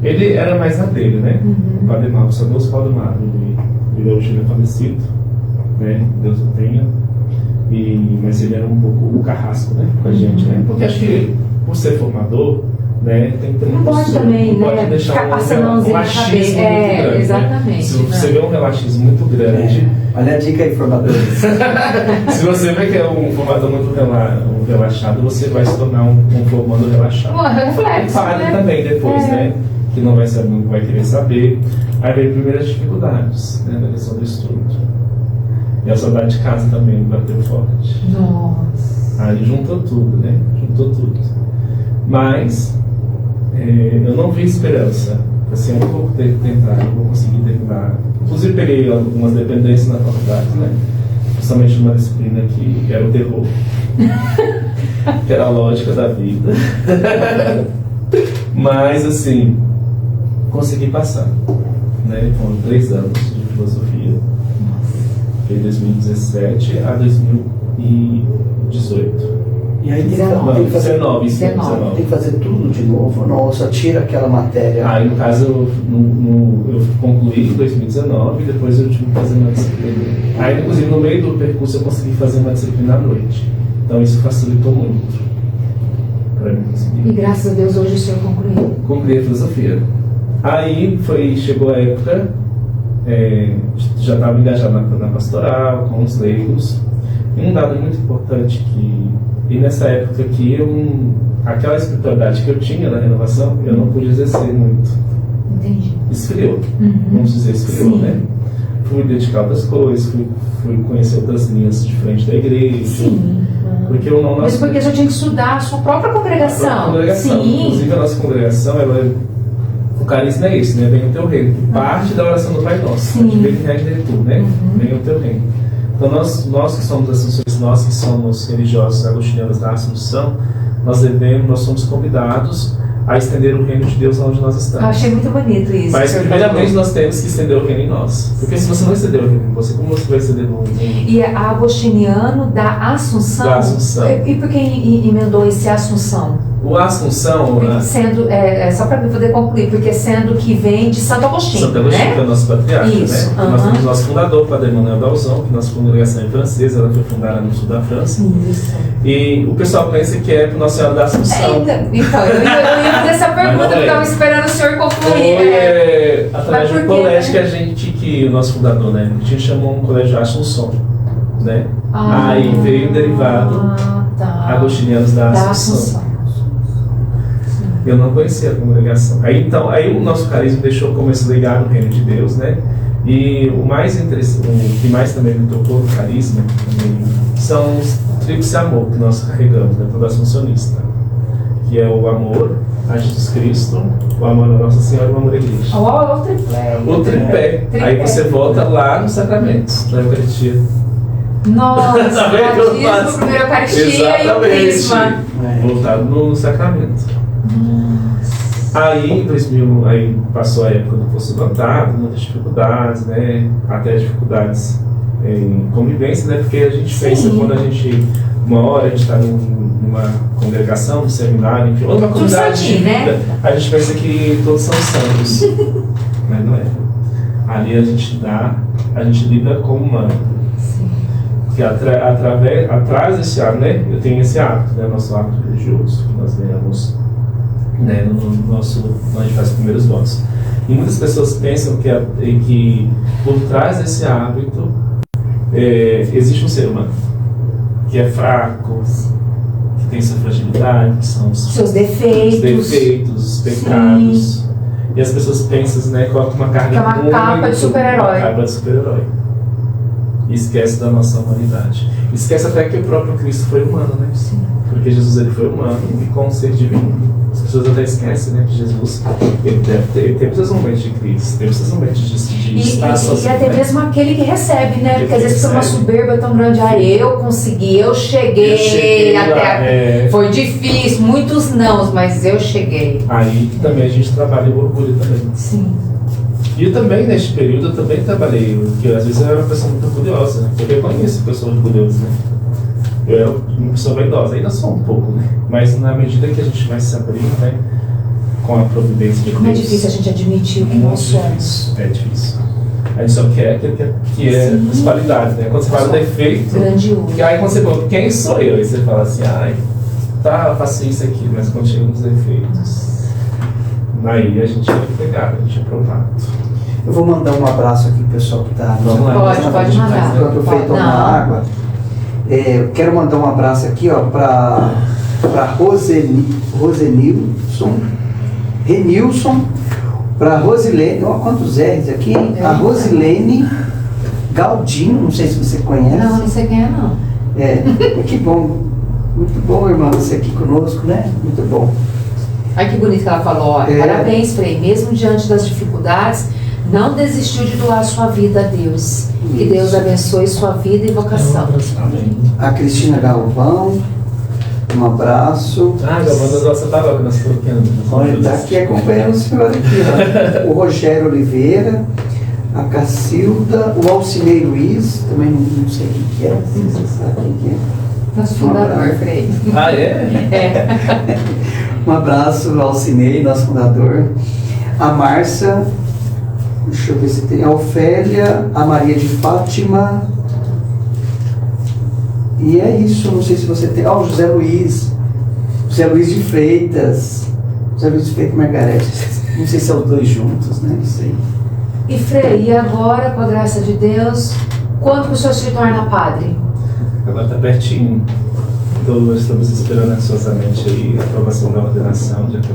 Ele era mais na dele, né? O Padre Marcos, o Saudoso Padre Marcos. Ele hoje é falecido, né? Deus o tenha. Mas ele era um pouco o carrasco, né? Com a gente, né? Porque acho que, por ser formador, né, tem que ter não pode também, não né? pode deixar ficar passando um muito relaxismo muito grande, exatamente. Né? Se você vê um relaxismo muito grande. Olha a dica aí, formadores. Se você vê que é um formador muito relaxado, você vai se tornar um formando relaxado. Reflexo, Padre né? também depois, né? Que não vai saber, não vai querer saber. Aí vem primeiras dificuldades, né? Da questão do estudo. E a saudade de casa também bateu forte. Nossa. Aí juntou tudo, né? Juntou tudo. Mas eu não vi esperança. Assim, eu não vou tentar, eu vou conseguir terminar. Inclusive peguei algumas dependências na faculdade, né? Principalmente uma disciplina que era o terror. Que era a lógica da vida. Mas assim, consegui passar. Né? Foram 3 anos de filosofia. De 2017 a 2018. E aí tem que fazer 19. Tem que fazer tudo de novo, não? Só tira aquela matéria. Aí, no caso, eu concluí em 2019 e depois eu tive que fazer uma disciplina. Aí, inclusive, no meio do percurso, eu consegui fazer uma disciplina à noite. Então, isso facilitou muito para mim conseguir. E graças a Deus, hoje o senhor concluiu. Concluí a filosofia. Aí, chegou a época, já estava engajado na pastoral, com os leigos. E um dado muito importante e nessa época que aquela espiritualidade que eu tinha na renovação, eu não pude exercer muito. Entendi. Esfriou. Vamos dizer, esfriou, Sim. né? Fui dedicar a outras coisas, fui conhecer outras linhas diferentes da igreja. Sim. Porque eu não Mas nasci. porque você tinha que estudar a sua própria congregação. Sim. Inclusive, a nossa congregação, o carisma é esse, né? Venha o teu reino. Parte da oração do Pai Nosso. Sim. De reino tu, né? Venha o teu reino. Então, nós que somos assunções, nós que somos religiosos agostinianos da Assunção, nós somos convidados a estender o reino de Deus onde nós estamos. Eu achei muito bonito isso. Mas, primeiramente, nós temos que estender o reino em nós. Porque se você não estender o reino em você, como você vai estender o reino? E é agostiniano da Assunção? Da Assunção. E por que emendou esse Assunção? O Assunção... Sendo, só para poder concluir, porque sendo que vem de Santo Agostinho, Santo Agostinho, né? que é o nosso patriarca, Isso, né? Nós temos nosso fundador, o Padre Emmanuel Dalzon, que nossa congregação é francesa, ela foi fundada no sul da França. Isso. E o pessoal pensa que é para Nossa Senhora da Assunção. Então, eu ia fazer essa pergunta, não é. eu estava esperando o senhor concluir. Foi através Mas por do quê, colégio né? que o nosso fundador, né? A gente chamou um colégio Assunção, né? Ah, Aí veio o derivado tá. agostinianos da Assunção. Eu não conhecia a congregação. Aí o nosso carisma deixou como esse legado no reino de Deus, né? E o mais interessante, o que mais também me tocou no carisma também, são os tríplice amor que nós carregamos dentro da Assuncionista, que é o amor a Jesus Cristo, o amor a Nossa Senhora e o amor à Igreja. O tripé. O tripé. Aí você volta lá nos sacramentos, na Eucaristia. Nossa, Tá vendo que eu faço? batismo, primeira Eucaristia e o crisma. Voltado no sacramento. Aí, em 2000, aí passou a época do postulantado, muitas dificuldades, né? Até dificuldades em convivência, né? Porque a gente pensa, quando a gente, uma hora a gente está numa congregação, num seminário, enfim, ou numa comunidade de vida, né? A gente pensa que todos são santos. Mas não é. Ali a gente lida como humano. Porque atrás desse hábito, né? Eu tenho esse hábito, né? Nosso hábito religioso, que nós ganhamos, né? Quando a gente faz os primeiros votos. E muitas pessoas pensam que por trás desse hábito existe um ser humano que é fraco, que tem sua fragilidade, que são os seus defeitos, os pecados. Sim. E as pessoas pensam, né, colocam uma carga que é uma capa de super-herói. Uma capa de super-herói. E esquece da nossa humanidade. Esquece até que o próprio Cristo foi humano, né? Sim. Porque Jesus ele foi humano e com um ser divino. pessoas até esquecem, né, que Jesus ele tem esses momentos de crise, tem esses momentos de estar sozinho. E até mesmo aquele que recebe, né? Porque às vezes fica uma soberba tão grande. Eu consegui, eu cheguei até lá, Foi difícil, muitos nãos, mas eu cheguei. Aí também a gente trabalha o orgulho também. Sim. E eu também, neste período, eu também trabalhei, porque às vezes eu era uma pessoa muito orgulhosa, né? Eu reconheço pessoas orgulhosas, né? Eu era uma pessoa vaidosa, ainda sou um pouco, né? Mas na medida que a gente vai se abrindo, né? Com a providência de Deus. Como é difícil a gente admitir o que nós somos. É difícil. A gente só quer que é as qualidades, né? Quando você fala defeito, grandioso. Aí quando você fala, quem sou eu? Aí você fala assim, tá, faço isso aqui, mas quando chegam os defeitos, aí a gente vai pegar, a gente é provado. Eu vou mandar um abraço aqui pro pessoal que está Vamos lá. Pode mandar. Enquanto eu feito tomar água. Eu quero mandar um abraço aqui, ó, para Renilson, para Rosilene, ó, quantos R's aqui, hein? A Rosilene Galdino, não sei se você conhece. Não sei quem é, não. Que bom. Muito bom, irmã, você aqui conosco, né? Muito bom. Olha que bonito que ela falou. Parabéns, Frei. Mesmo diante das dificuldades, não desistiu de doar sua vida a Deus. Que Deus abençoe sua vida e vocação. Amém. A Cristina Galvão, um abraço. Galvão da nossa paróquia, nós colocamos. Olha, está aqui acompanhando o senhor aqui, ó. O Rogério Oliveira, a Cacilda, o Alcinei Luiz, também não sei quem que é, se você sabe quem que é. Nosso fundador, Frei. Um abraço ao Alcinei, nosso fundador. A Márcia, deixa eu ver se tem. A Ofélia, a Maria de Fátima. E é isso, não sei se você tem. O José Luiz de Freitas. José Luiz de Freitas Margarete. Não sei se são os dois juntos, né? Não sei. E Frei, e agora, com a graça de Deus, quando que o senhor se torna padre? Agora está pertinho. Então, nós estamos esperando ansiosamente aí a aprovação da ordenação, já que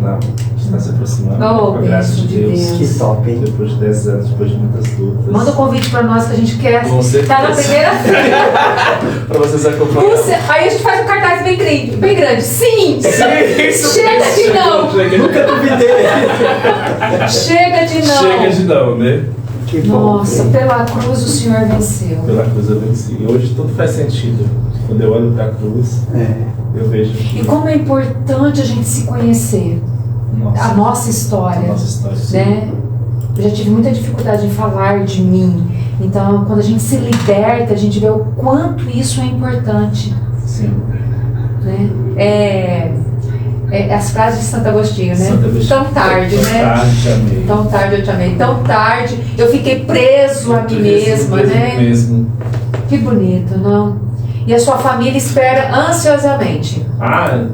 está se aproximando. Com a graça de Deus. Que top, hein? Depois de 10 anos, depois de muitas lutas. Manda um convite para nós que a gente quer estar na primeira fila. Para vocês acompanharem. Aí a gente faz um cartaz bem grande. Sim! Chega de não! Nunca duvidei. Chega de não! Chega de não, né? Que bom. Nossa, pela cruz o Senhor venceu. Pela cruz eu venci. E hoje tudo faz sentido. Quando eu olho para a cruz, eu vejo. E como é importante a gente se conhecer. A nossa história. A nossa história, sim. Né? Eu já tive muita dificuldade em falar de mim. Então, quando a gente se liberta, a gente vê o quanto isso é importante. Sim. Né? As frases de Santo Agostinho, né? Tão tarde, né? Tão tarde eu te amei. Tão tarde eu fiquei preso a mim mesma, né? Mesmo. Que bonito, não? E a sua família espera ansiosamente.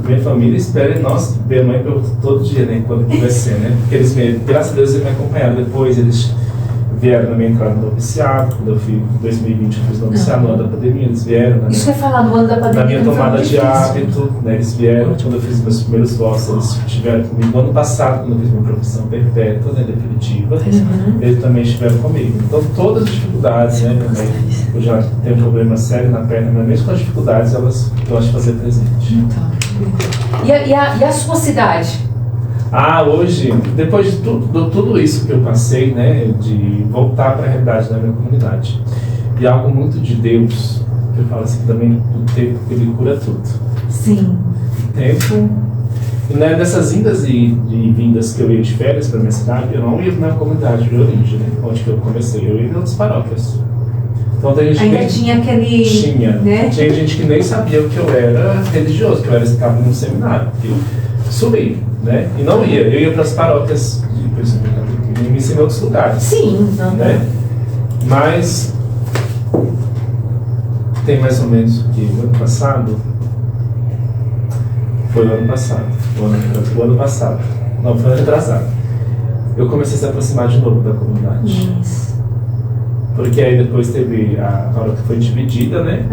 Minha família espera, nossa, minha mãe pergunta todo dia, né? Quando vai ser, né? Porque eles graças a Deus, eles me acompanharam depois, eles vieram na minha entrada no noviciado, quando eu fui em 2020, eu fiz noviciado no ano da pandemia, eles vieram. Isso que eu ia falar, no ano da pandemia. Na minha tomada de hábito, né, eles vieram, quando eu fiz meus primeiros votos, eles estiveram comigo. No ano passado, quando eu fiz minha profissão perpétua, né, definitiva, eles também estiveram comigo. Então, todas as dificuldades, né, minha mãe, eu já tenho um problema sério na perna, mas mesmo com as dificuldades, elas gostam de fazer presente. E a sua cidade? Hoje, depois de tudo isso que eu passei, né, de voltar para a realidade da minha comunidade, e algo muito de Deus, que eu falo assim, também o tempo ele cura tudo. Sim. O tempo, e né, nessas indas e vindas que eu ia de férias para minha cidade, eu não ia na comunidade de origem, né, onde que eu comecei, eu ia em outras paróquias. Então, tem gente ainda tinha aquele... Tinha gente que nem sabia que eu era religioso, que eu estava num seminário, porque subi, né? E não ia. Eu ia para as paróquias de princípio católico e me ensinei em outros lugares. Sim. Né? Mas tem mais ou menos o que? O ano passado? Foi o ano passado. O ano passado. Não, foi o ano atrasado. Eu comecei a se aproximar de novo da comunidade. Isso. Porque aí depois teve a paróquia foi dividida, né?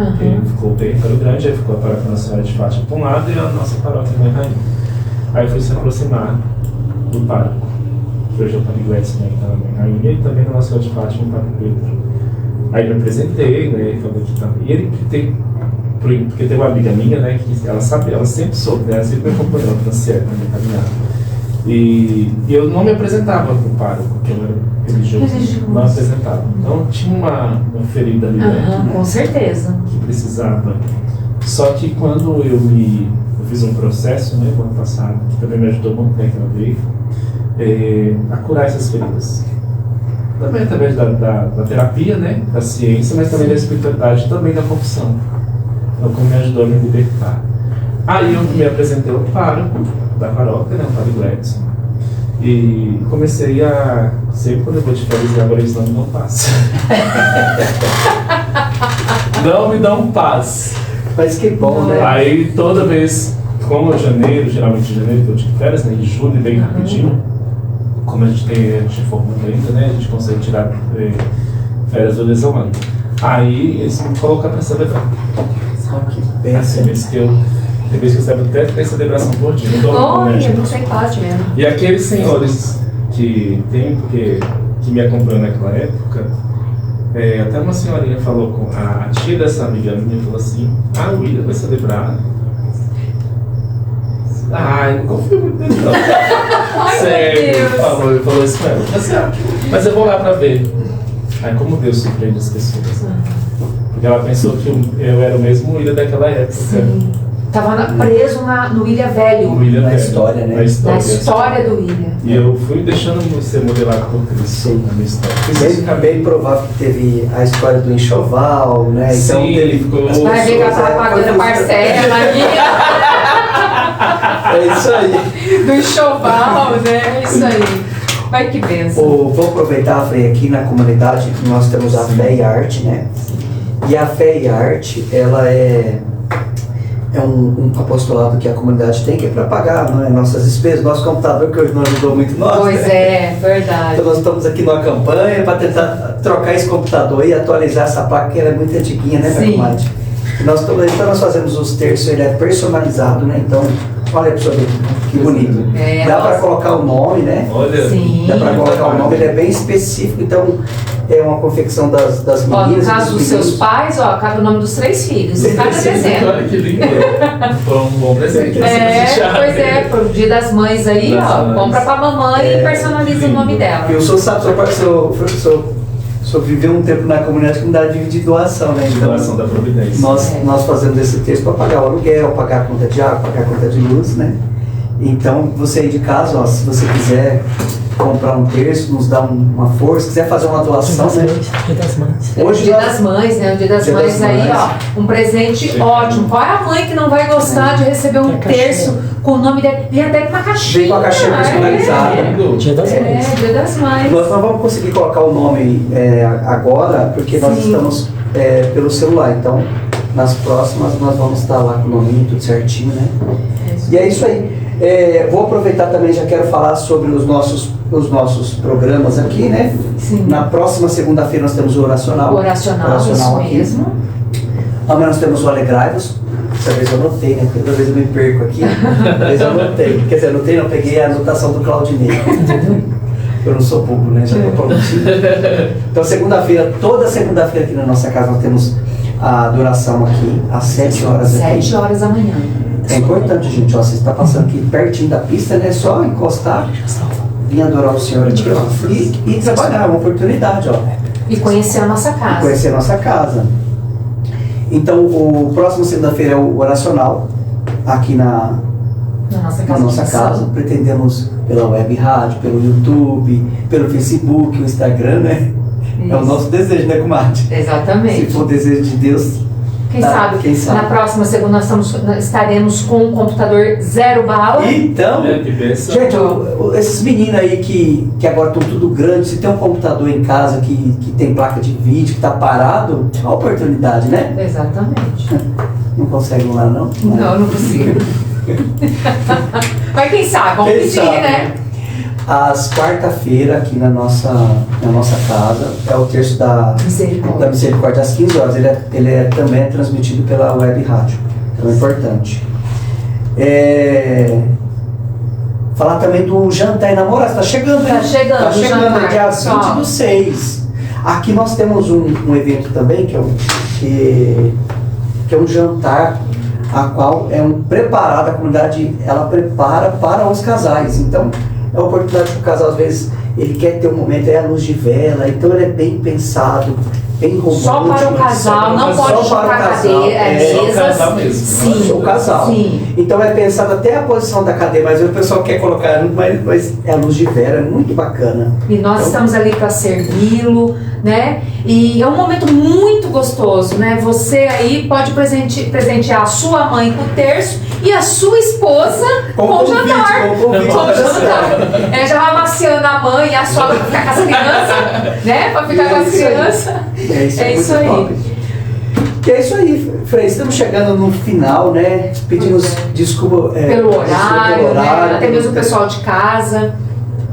Ficou o território grande, aí ficou a paróquia Nossa Senhora de Fátima para um lado e a nossa paróquia Mãe Rainha. Aí fui se aproximar do pároco. Hoje eu estava em Grécia, né? Estava Mãe Rainha e também na Nossa Senhora de Fátima no Padre Pedro. Aí me apresentei, né? E falei que também. E ele tem. Porque tem uma amiga minha, né? Que ela sempre soube, né? Ela sempre me acompanhou, a Franciele, na minha caminhada. E eu não me apresentava com o pároco, porque eu era religioso. Não apresentava. Então tinha uma ferida ali, né? Com certeza. Que precisava. Só que quando eu fiz um processo, né, no ano passado, que também me ajudou muito bem, que ela veio, a curar essas feridas. Também através da terapia, né, da ciência, mas também da espiritualidade, também da confissão. Então, como me ajudou a me libertar. Aí eu me apresentei ao pároco da paróquia, né, o padre Gledson, e comecei a, sempre quando eu vou te fazer, agora eles não me dão paz. Não me dão paz. Mas que bom, né? Aí toda vez, como é janeiro, geralmente em janeiro, eu tive férias, né, em julho, bem rapidinho, como a gente formando ainda, né, a gente consegue tirar férias do ano. Aí eles me colocam para celebrar. Que bênção. Tem vezes que eu celebro até 3 celebrações por dia. Não sei quase mesmo. E aqueles senhores que me acompanham naquela época, até uma senhorinha falou com a tia dessa amiga minha, falou assim: o William vai celebrar. Eu não confio muito nele, não. Sério, falou isso pra ela. Mas eu vou lá pra ver. Aí como Deus surpreende as pessoas. Porque ela pensou que eu era o mesmo William daquela época. Sim. Estava preso no Ilha Velho. Na história, né? Na história do Ilha. E eu fui deixando ser modelado por Cristo na minha história. Bem provável que teve a história do enxoval, né? Então sim, teve. ficou. Vai ver que ela estava pagando parcela, Maria. É isso aí. Do enxoval, né? É isso aí. Vai que benção. Vou aproveitar, Frei, aqui na comunidade nós temos a Fé e Arte, né? E a Fé e Arte, ela é um apostolado que a comunidade tem, que é para pagar, não é, nossas despesas, nosso computador, que hoje não ajudou muito nós. Pois né? Verdade. Então nós estamos aqui numa campanha para tentar trocar esse computador e atualizar essa placa, que ela é muito antiguinha, né, minha comadre? Então nós fazemos os terços, ele é personalizado, né? Então, olha para ver, que bonito. Dá para colocar o nome, né? Olha. Sim. Dá para colocar o nome, ele é bem específico, então é uma confecção das meninas. No caso dos seus pais, cabe o nome dos 3 filhos. Cada dezena. Olha que lindo. Foi um bom presente. Pro Dia das Mães aí, compra pra mamãe e personaliza o nome dela. E o senhor sabe, o senhor viveu um tempo na comunidade de doação, né? De doação da Providência. Nós fazemos esse texto para pagar o aluguel, pagar a conta de água, pagar a conta de luz, né? Então, você aí de casa, se você quiser comprar um terço, nos dá uma força, quiser fazer uma doação, né? Dia das Mães. Hoje Dia das Mães, né? O Dia das Mães aí, um presente ótimo. Qual é a mãe que não vai gostar de receber um terço com o nome dele? Vem até com uma caixinha. Vem com a caixinha personalizada. Dia das Mães. Dia das Mães. Nós não vamos conseguir colocar o nome agora, porque nós estamos pelo celular. Então, nas próximas, nós vamos estar lá com o nome tudo certinho, né? E é isso aí. Vou aproveitar também, já quero falar sobre os nossos programas aqui, né? Sim. Na próxima segunda-feira nós temos o Oracional. O Oracional isso aqui. Mesmo. Amanhã nós temos o Alegrai-vos. Dessa vez eu anotei, né? Toda vez eu me perco aqui. Dessa vez eu anotei. Quer dizer, anotei, não, peguei a anotação do Claudinei. Eu não sou bobo, né? Já estou prontinho. Então, toda segunda-feira aqui na nossa casa nós temos a adoração aqui, às 7 horas. 7 horas da manhã. É importante, gente, você está passando aqui pertinho da pista, né? Só encostar, vir adorar o Senhor aqui, e trabalhar, é uma oportunidade, E conhecer a nossa casa. Então, o próximo segunda-feira é o oracional, aqui na nossa casa. Pretendemos pela web rádio, pelo YouTube, pelo Facebook, o Instagram, né? Isso. É o nosso desejo, né, comadre? Exatamente. Se for o desejo de Deus, quem sabe? Na próxima segunda nós estaremos com um computador 0 bala. Então, gente, esses meninos aí que agora estão tudo grande, se tem um computador em casa que tem placa de vídeo, que está parado, é uma oportunidade, né? Exatamente. Não consegue lá, não? Não consigo. Mas quem sabe, vamos pedir, né? Às quarta-feira, aqui na nossa casa, é o terço da Misericórdia, às 15 horas. Ele também é transmitido pela web rádio. Então é importante. Falar também do jantar e namorado. Está chegando, né? Está chegando, é dia 20/6. Aqui nós temos um evento também, que é um jantar, a qual é preparado, a comunidade ela prepara para os casais. Então, É uma oportunidade que o casal, às vezes, ele quer ter um momento, é a luz de vela, então ele é bem pensado, bem romântico. Só para o casal, não pode chocar cadeira, mesas. Sim, o casal. Sim. Então é pensado até a posição da cadeira, mas o pessoal quer colocar, mas é a luz de vela, é muito bacana. E nós estamos ali para servi-lo, né? E é um momento muito gostoso, né? Você aí pode presentear a sua mãe com o terço e a sua esposa com o jantar. Com o jantar. Já vai amaciando a mãe e a sogra para ficar com as crianças, né? Para ficar com as crianças. É isso aí. E é isso aí, Frei. Estamos chegando no final, né? Pedimos desculpa pelo horário, né? Até mesmo o pessoal de casa.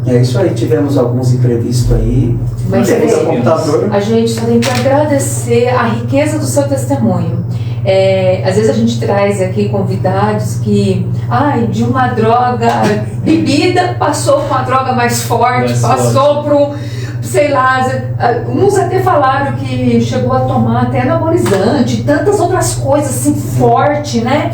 É isso aí, tivemos alguns imprevistos aí. Mas a gente só tem que agradecer a riqueza do seu testemunho. Às vezes a gente traz aqui convidados que, de uma droga bebida, passou para uma droga mais forte, passou para um, sei lá, uns até falaram que chegou a tomar até anabolizante, tantas outras coisas assim, forte, né?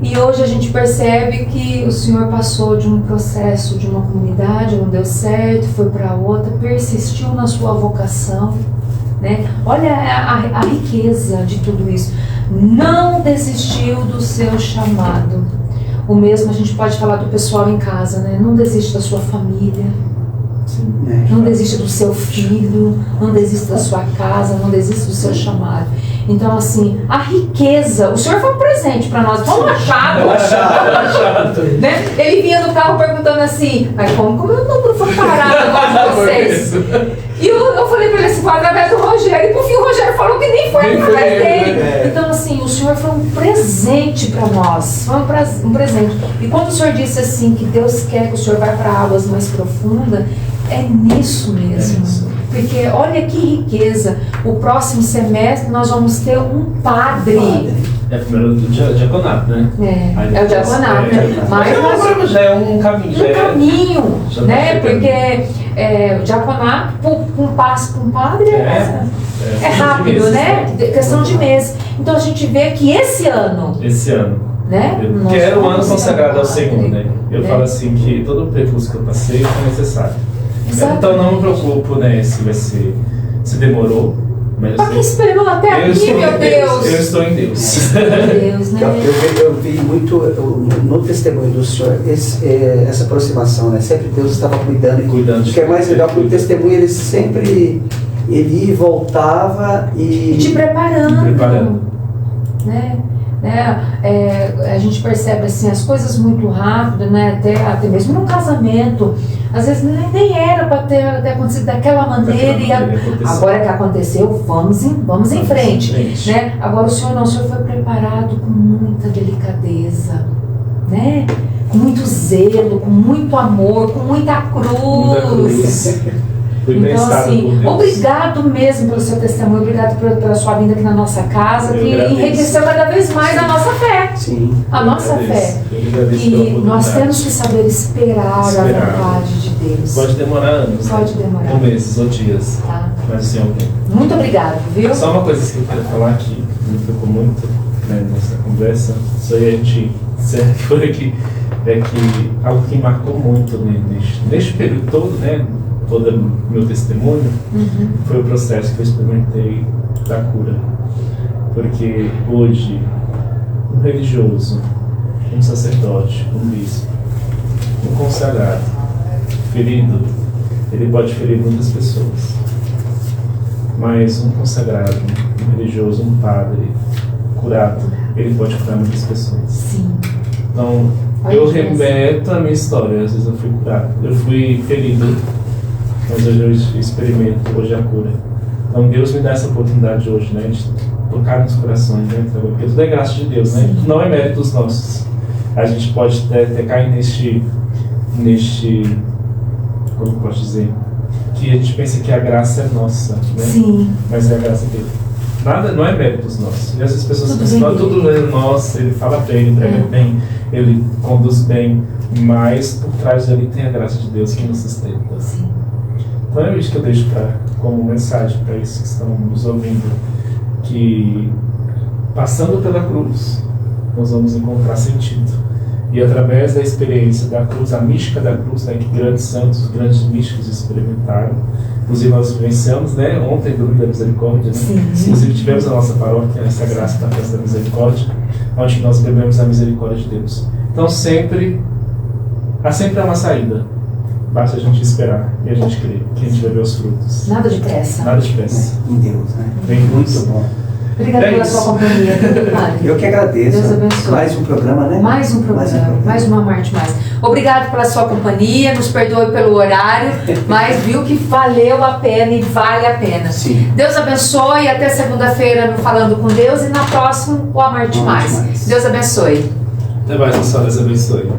E hoje a gente percebe que o senhor passou de um processo de uma comunidade, não deu certo, foi para outra, persistiu na sua vocação, né? Olha a riqueza de tudo isso. Não desistiu do seu chamado. O mesmo a gente pode falar do pessoal em casa, né? Não desiste da sua família. Não desiste do seu filho, não desiste da sua casa, não desiste do seu chamado. Então, assim, a riqueza, o senhor foi um presente para nós, foi um achado. Né? Ele vinha no carro perguntando assim, como meu número foi parado agora de vocês? E eu falei para ele assim, foi através do Rogério, e por fim o Rogério falou que nem foi através dele. Então, assim, o senhor foi um presente para nós, foi um presente. E quando o senhor disse assim, que Deus quer que o senhor vá para águas mais profundas, é nisso mesmo. Porque olha que riqueza. O próximo semestre nós vamos ter um padre. É primeiro do diaconato, né? É o diaconato, né? Mas já é um caminho. Né? Porque o diaconato, um passo para um padre, é rápido, né? Questão de mês. Então a gente vê que esse ano, né? Que era um ano consagrado ao Senhor, né? Eu falo assim que todo o percurso que eu passei foi necessário. Então não me preocupo, né, se demorou. Para quem esperou até aqui, meu Deus! Eu estou em Deus. Deus, né? Eu vi muito no testemunho do senhor essa aproximação, né? Sempre Deus estava cuidando. O que é mais legal, porque o testemunho ele sempre ia e voltava e te preparando. Né? A gente percebe assim, as coisas muito rápido, né? Até mesmo no casamento, às vezes nem era para ter acontecido daquela maneira, e agora que aconteceu, vamos em frente. Né? Agora o senhor foi preparado com muita delicadeza, né? Com muito zelo, com muito amor, com muita cruz. Então, assim, obrigado mesmo pelo seu testemunho, obrigado pela sua vinda aqui na nossa casa, que enriqueceu cada vez mais a nossa fé. Sim. A nossa fé. E nós temos que saber esperar a vontade de Deus. Pode demorar anos. Pode demorar. Ou meses, ou dias. Tá. Mas assim, alguém. Muito obrigado, viu? Só uma coisa que eu quero falar que me tocou muito, né, nessa conversa, isso aí a gente foi aqui, é que algo que marcou muito, né, neste período todo, né? Todo o meu testemunho foi o processo que eu experimentei da cura. Porque hoje, um religioso, um sacerdote, um bispo, um consagrado, ferido, ele pode ferir muitas pessoas. Mas um consagrado, um religioso, um padre curado, ele pode curar muitas pessoas. Sim. Então, eu remeto a minha história. Às vezes eu fui curado, eu fui ferido, mas hoje eu experimento hoje a cura. Então Deus me dá essa oportunidade hoje, né, de tocar nos corações, né, porque tudo é graça de Deus, né, não é méritos nossos. A gente pode até cair neste, como eu posso dizer, que a gente pensa que a graça é nossa, né? Sim. Mas é a graça dele. Nada, não é méritos nossos. E às vezes as pessoas pensam que tudo é nosso, ele fala bem, ele prega bem, ele conduz bem, mas por trás dele tem a graça de Deus que nos sustenta. Sim. Então é isso que eu deixo como mensagem para esses que estão nos ouvindo, que passando pela cruz nós vamos encontrar sentido E através da experiência da cruz, a mística da cruz, né, que grandes santos, grandes místicos experimentaram, inclusive nós vivenciamos, né, ontem do Rio da Misericórdia, né? Inclusive tivemos a nossa paróquia, essa graça da festa da misericórdia, onde nós bebemos a misericórdia de Deus. Então há sempre uma saída, basta a gente esperar e a gente crer que a gente vai ver os frutos. Nada de pressa. Nada de pressa. Em Deus, né? Bem, muito bom. Obrigada pela sua companhia, padre. Eu que agradeço. Deus abençoe. Mais um programa, né? Mais um programa, mais uma Marte Mais. Obrigado pela sua companhia, nos perdoe pelo horário, mas viu que valeu a pena e vale a pena. Sim. Deus abençoe, até segunda-feira no Falando com Deus e na próxima o Amarte Mais. Deus abençoe. Até mais, pessoal. Deus abençoe.